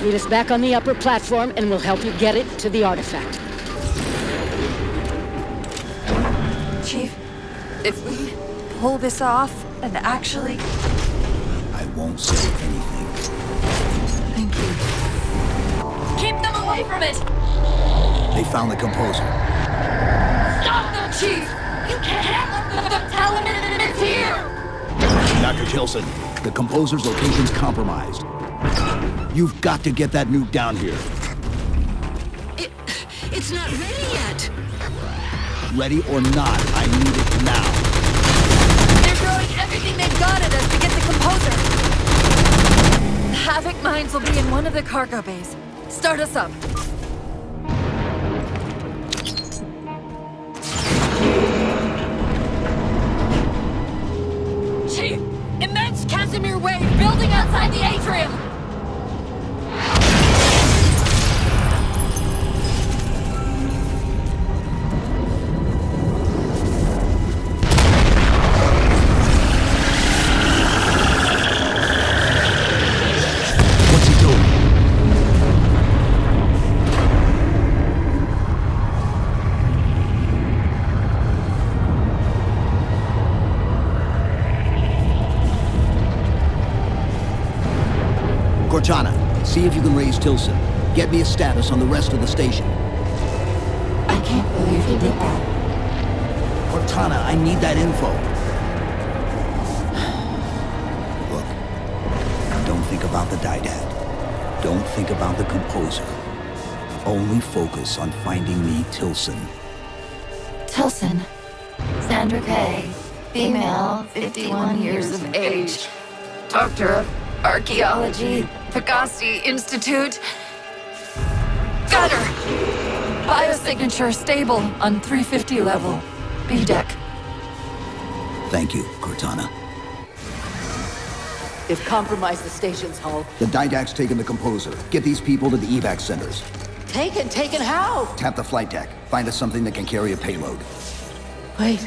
Meet us back on the upper platform and we'll help you get it to the artifact. Chief, if we pull this off and actually... I won't say anything. Thank you. Keep them away from it! They found the composer. Stop them, Chief! You can't let them tell him it's here! Dr. Tilson, the composer's location's compromised. You've got to get that nuke down here. It's not ready yet. Ready or not, I need it now. They're throwing everything they've got at us to get the composer. The Havoc mines will be in one of the cargo bays. Start us up. Chief! Immense Casimir wave building outside the atrium! What's he doing? Cortana, see if you can raise Tilson. Get me a status on the rest of the station. I can't believe you did that. Cortana, I need that info. Look, don't think about the Didact. Don't think about the composer. Only focus on finding me Tilson. Tilson. Sandra Kay. Female, 51 years of age. Doctor of Archaeology, Pegasi Institute. Got her! Biosignature stable on 350 level. B-deck. Thank you, Cortana. They've compromised the station's hull. The Didact's taken the composer. Get these people to the evac centers. Taken how? Tap the flight deck. Find us something that can carry a payload. Wait.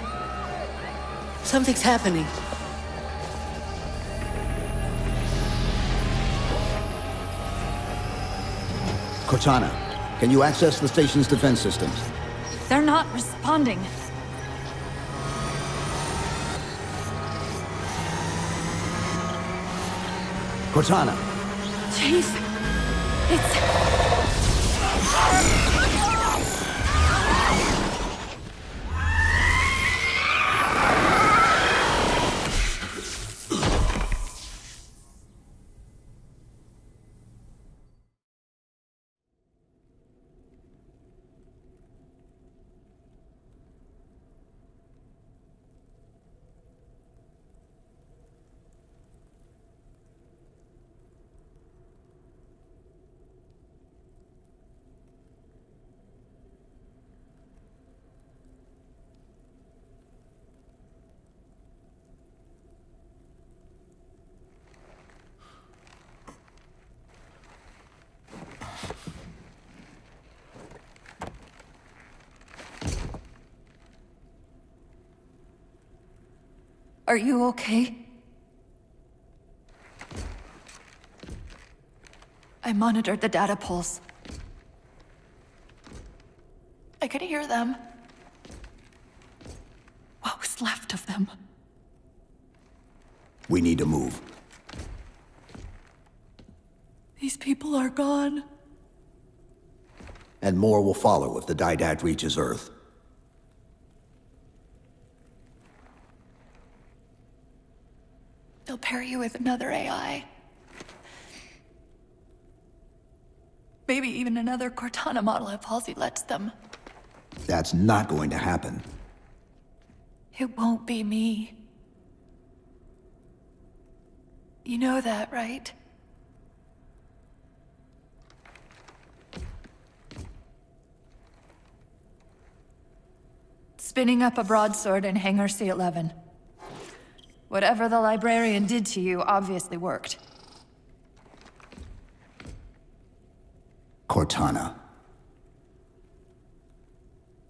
Something's happening. Cortana, can you access the station's defense systems? They're not responding. Cortana! Chief, it's... Are you okay? I monitored the data pulse. I could hear them. What was left of them? We need to move. These people are gone. And more will follow if the Didact reaches Earth. They'll pair you with another AI. Maybe even another Cortana model if Halsey lets them. That's not going to happen. It won't be me. You know that, right? Spinning up a broadsword in Hangar C-11. Whatever the librarian did to you obviously worked. Cortana.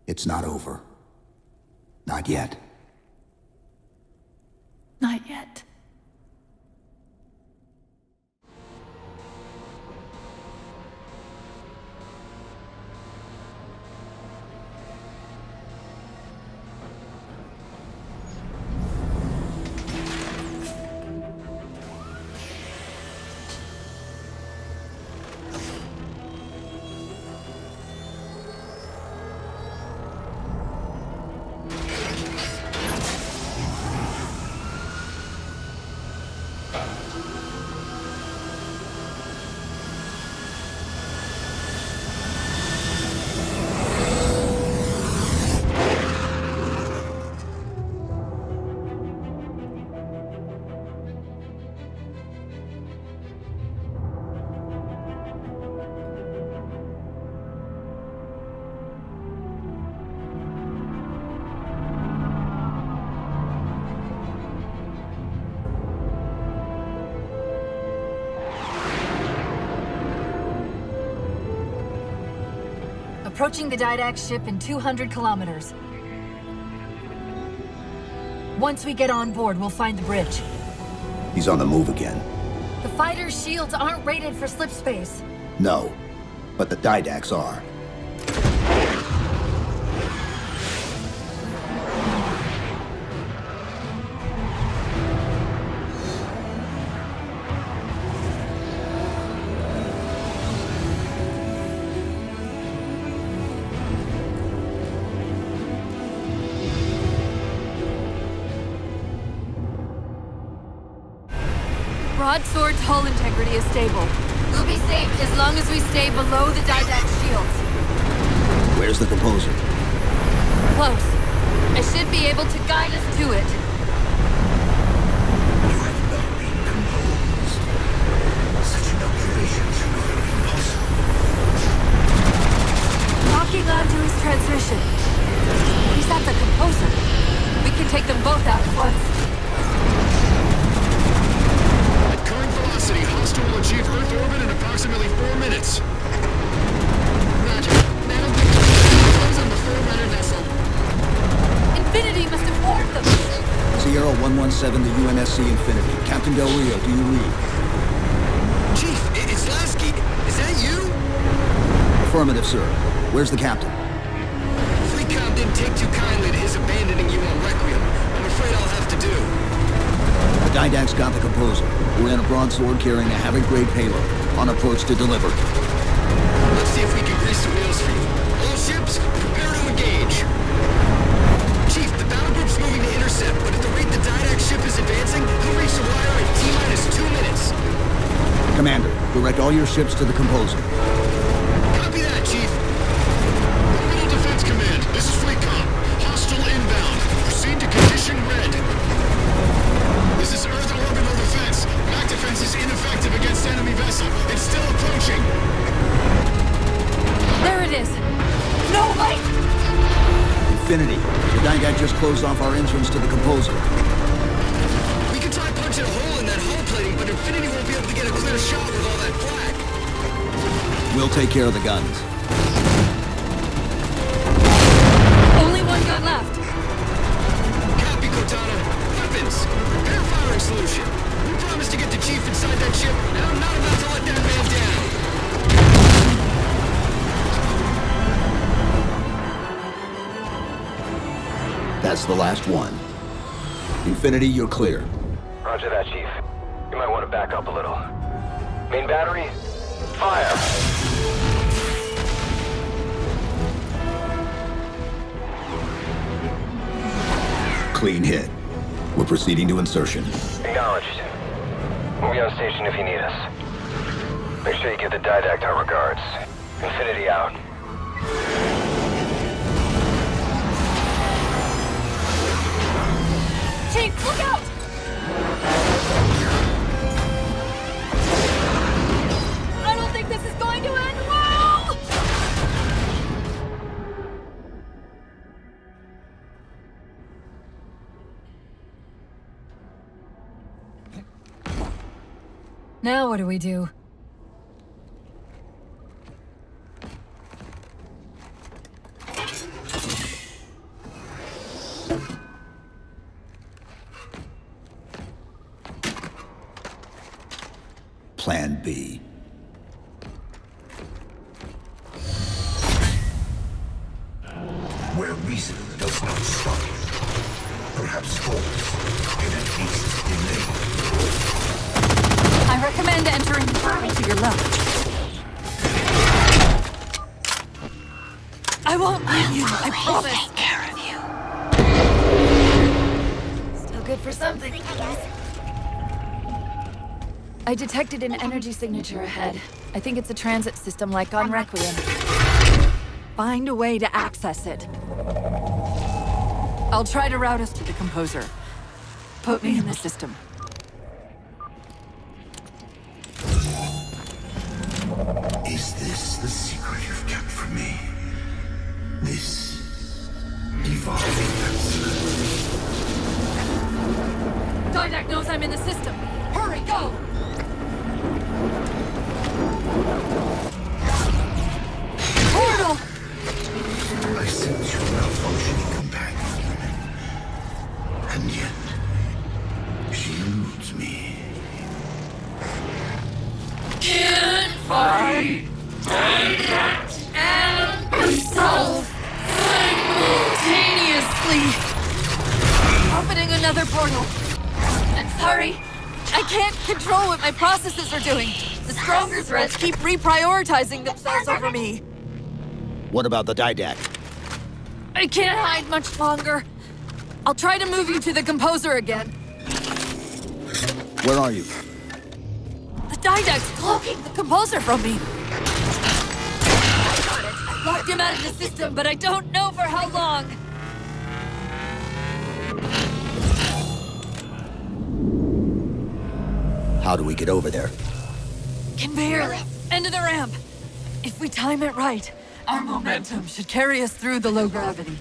It's not over. Not yet. Not yet. Approaching the Didact ship in 200 kilometers. Once we get on board, we'll find the bridge. He's on the move again. The fighter's shields aren't rated for slip space. No, but the Didacts are. Broadsword's hull integrity is stable. We'll be safe as long as we stay below the Didact shields. Where's the composer? Close. I should be able to guide us to it. You have not been composed. Such inoculation should be very impossible. Locking onto his transmission. He's not the composer. We can take them both out at once. Velocity, hostile will achieve Earth orbit in approximately 4 minutes. Roger. Battle close on the Forerunner vessel. Infinity must have warned them. Sierra 117 to UNSC Infinity. Captain Del Rio, do you read? Chief, it's Lasky. Is that you? Affirmative, sir. Where's the captain? Requiem didn't take too kindly to his abandoning you on Requiem. I'm afraid I'll have to do. The Didact's got the composer. We're in a broadsword carrying a Havoc-grade payload. On approach to deliver. Let's see if we can grease the wheels for you. All ships, prepare to engage. Chief, the battle group's moving to intercept, but at the rate the Didact ship is advancing, he'll reach the wire in T-minus 2 minutes. Commander, direct all your ships to the composer. Copy that, Chief. Orbital Defense Command, this is Fleetcom. Hostile inbound. Proceed to condition red. This is Earth orbital defense. Back defense is ineffective against enemy vessel. It's still approaching. There it is. No light! Infinity, the Didact just closed off our entrance to the composer. We can try punching a hole in that hull plating, but Infinity won't be able to get a clear shot with all that flak. We'll take care of the guns. Only one gun left. Copy, Cortana. Weapons. Prepare firing solution. We promised to get the Chief inside that ship, and I'm not about to let that man down. That's the last one. Infinity, you're clear. Roger that, Chief. You might want to back up a little. Main battery, fire! Clean hit. We're proceeding to insertion. Acknowledged. We'll be on station if you need us. Make sure you give the Didact our regards. Infinity out. Chief, look out! I don't think this is going to end well! Now what do we do? Plan B. Where reason does not stop, perhaps force can at least delay. I recommend entering the room to your left. I won't leave you, I promise. Take care of you. Still good for something, I guess. I detected an energy signature ahead. I think it's a transit system like on Requiem. Find a way to access it. I'll try to route us to the composer. Put me in the system. Is this the secret you've kept from me? This evolving answer? Didact knows I'm in the system. Hurry, go! Portal! fight Didact and myself simultaneously. Opening another portal. And sorry, I can't control what my processes are doing. The stronger threats keep reprioritizing themselves over me. What about the Didact? I can't hide much longer. I'll try to move you to the Composer again. Where are you? The Didact's cloaking the Composer from me. I got it. I locked him out of the system, but I don't know for how long. How do we get over there? Conveyor, end of the ramp. If we time it right, our momentum should carry us through the low gravity.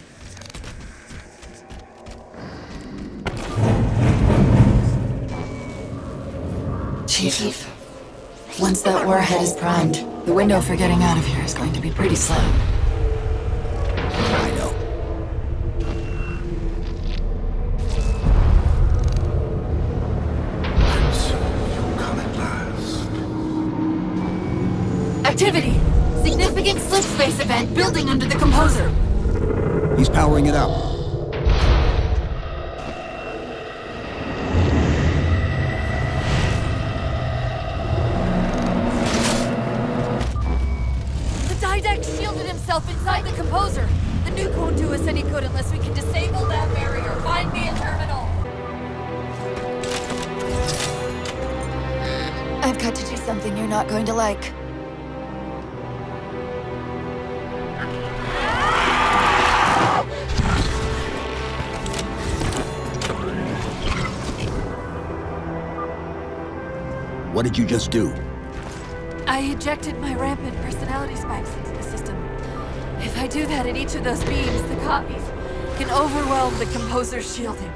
Chief, once that warhead is primed, the window for getting out of here is going to be pretty slim. I know. And so you come at last. Activity! Significant slip space event building under the Composer. He's powering it up. The Didact shielded himself inside the Composer. The nuke won't do us any good unless we can disable that barrier. Find me a terminal. I've got to do something you're not going to like. What did you just do? I ejected my rampant personality spikes into the system. If I do that at each of those beams, the copies can overwhelm the Composer's shielding.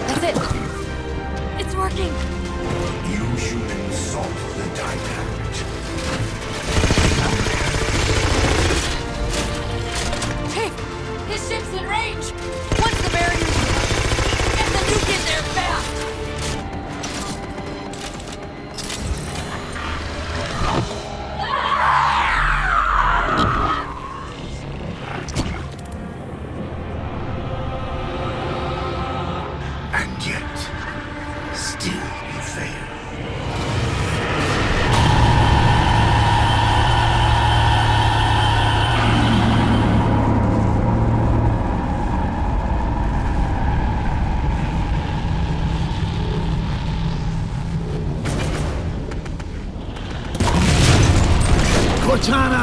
That's it. It's working. You humans sought the Didact. Chief, his ship's in range. Once the barrier's get the nuke in there fast. And yet, still you fail. Cortana!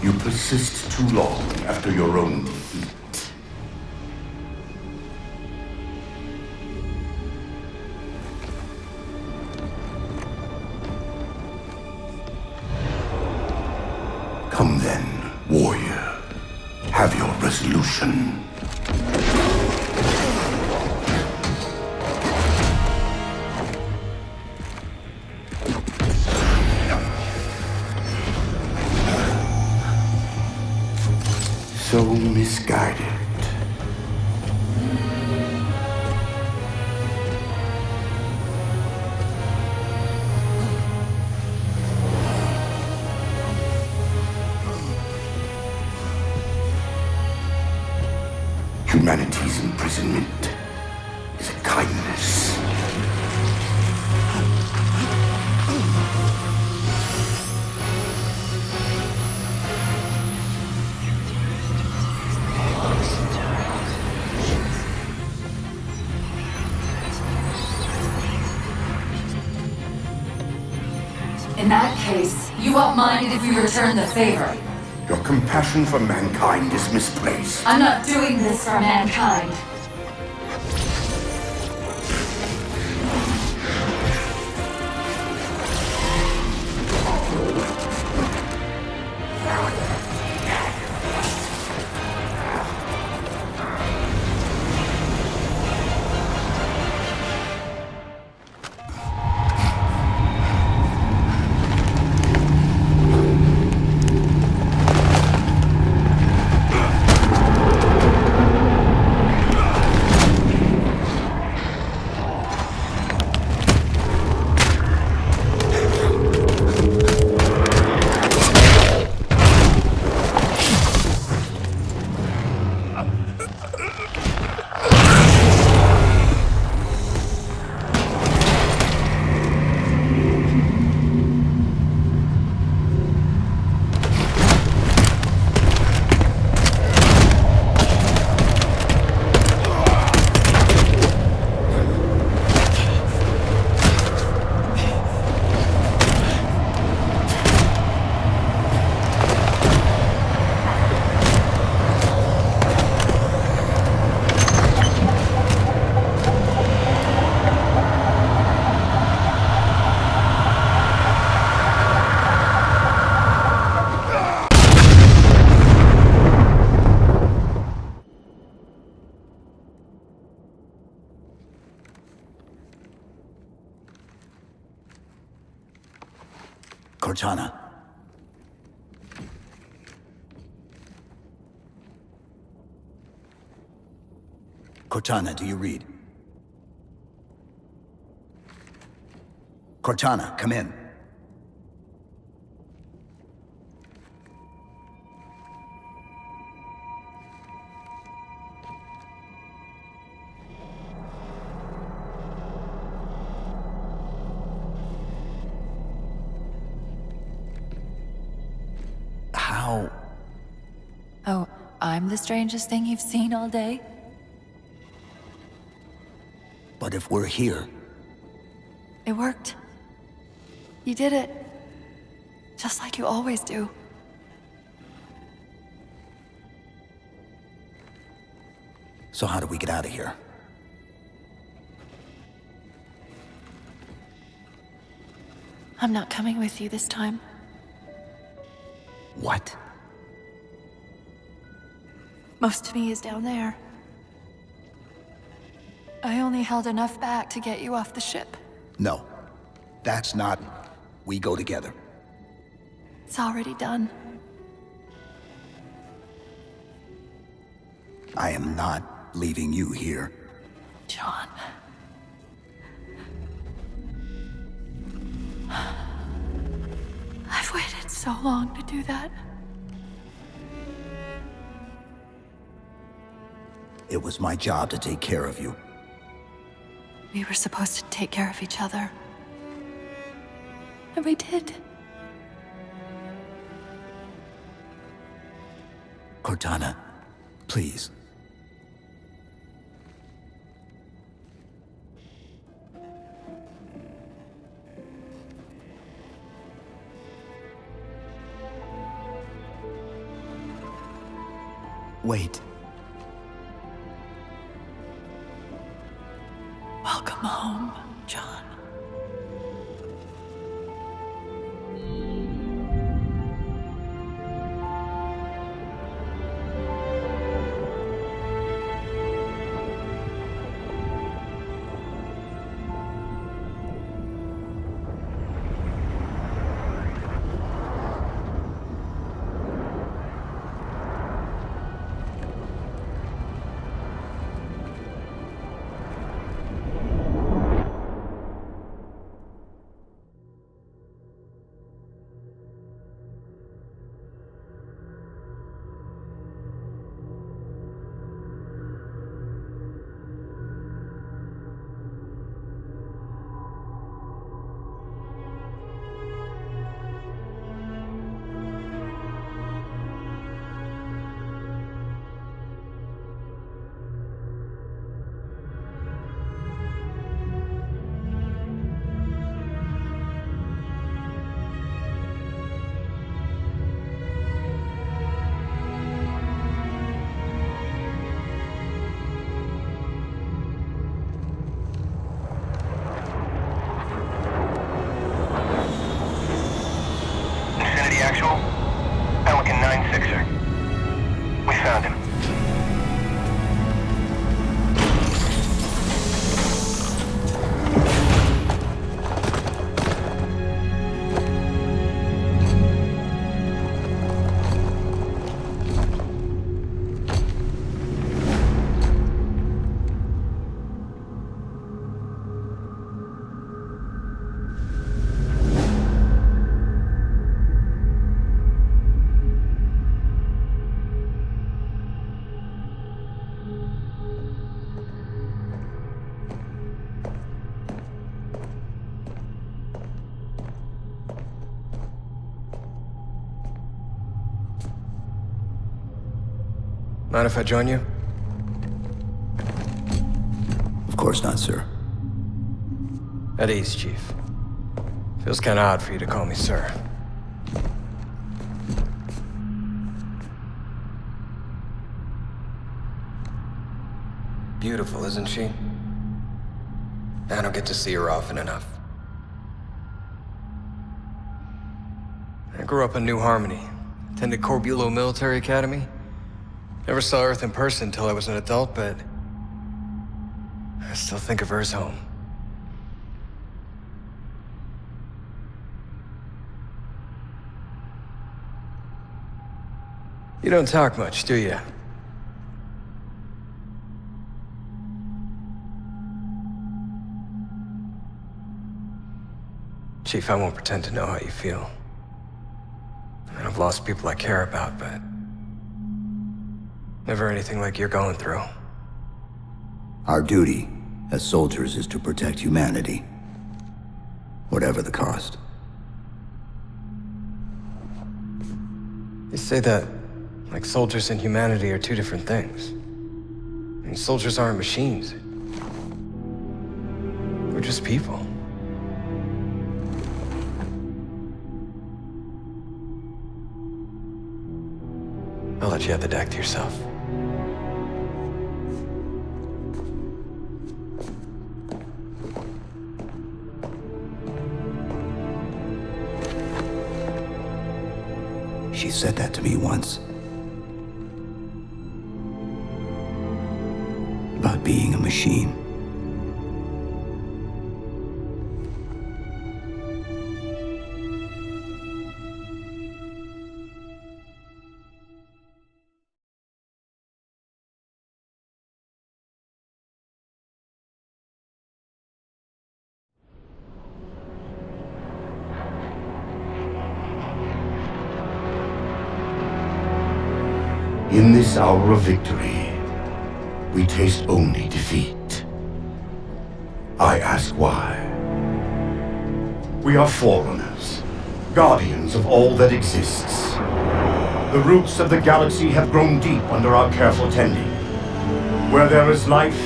You persist too long after your own defeat. Come then, warrior. Have your resolution. So misguided. Humanity's imprisonment is a kindness. In that case, you won't mind if we return the favor. Your compassion for mankind is misplaced. I'm not doing this for mankind. Cortana. Cortana, do you read? Cortana, come in. Oh, I'm the strangest thing you've seen all day? But if we're here... It worked. You did it. Just like you always do. So how do we get out of here? I'm not coming with you this time. What? Most of me is down there. I only held enough back to get you off the ship. No. That's not... We go together. It's already done. I am not leaving you here. John. I've waited so long to do that. It was my job to take care of you. We were supposed to take care of each other. And we did. Cortana, please. Wait. Welcome home, John. found him. Mind if I join you? Of course not, sir. At ease, Chief. Feels kinda odd for you to call me sir. Beautiful, isn't she? I don't get to see her often enough. I grew up in New Harmony. Attended Corbulo Military Academy. Never saw Earth in person until I was an adult, but I still think of her as home. You don't talk much, do you? Chief, I won't pretend to know how you feel. I mean, I've lost people I care about, but never anything like you're going through. Our duty as soldiers is to protect humanity, whatever the cost. You say that like soldiers and humanity are two different things. I mean, soldiers aren't machines. We're just people. I'll let you have the deck to yourself. She said that to me once. About being a machine. In this hour of victory, we taste only defeat. I ask why. We are Forerunners, guardians of all that exists. The roots of the galaxy have grown deep under our careful tending. Where there is life,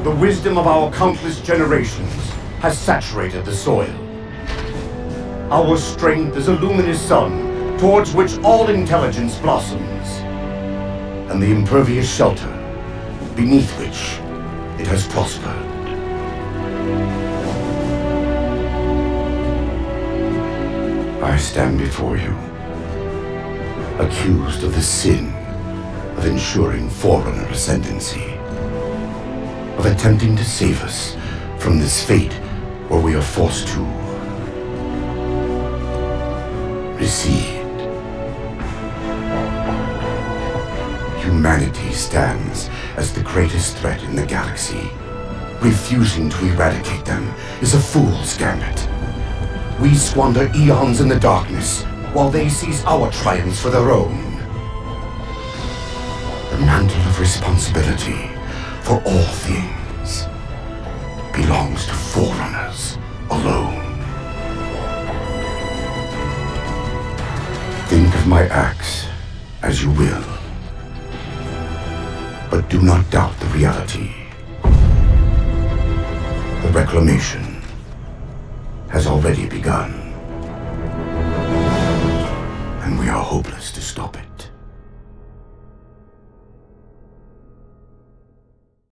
the wisdom of our countless generations has saturated the soil. Our strength is a luminous sun towards which all intelligence blossoms. And the impervious shelter beneath which it has prospered. I stand before you, accused of the sin of ensuring Forerunner ascendancy, of attempting to save us from this fate where we are forced to recede. Humanity stands as the greatest threat in the galaxy. Refusing to eradicate them is a fool's gambit. We squander eons in the darkness, while they seize our triumphs for their own. The mantle of responsibility for all things belongs to Forerunners alone. Think of my acts as you will. But do not doubt the reality. The reclamation has already begun. And we are hopeless to stop it.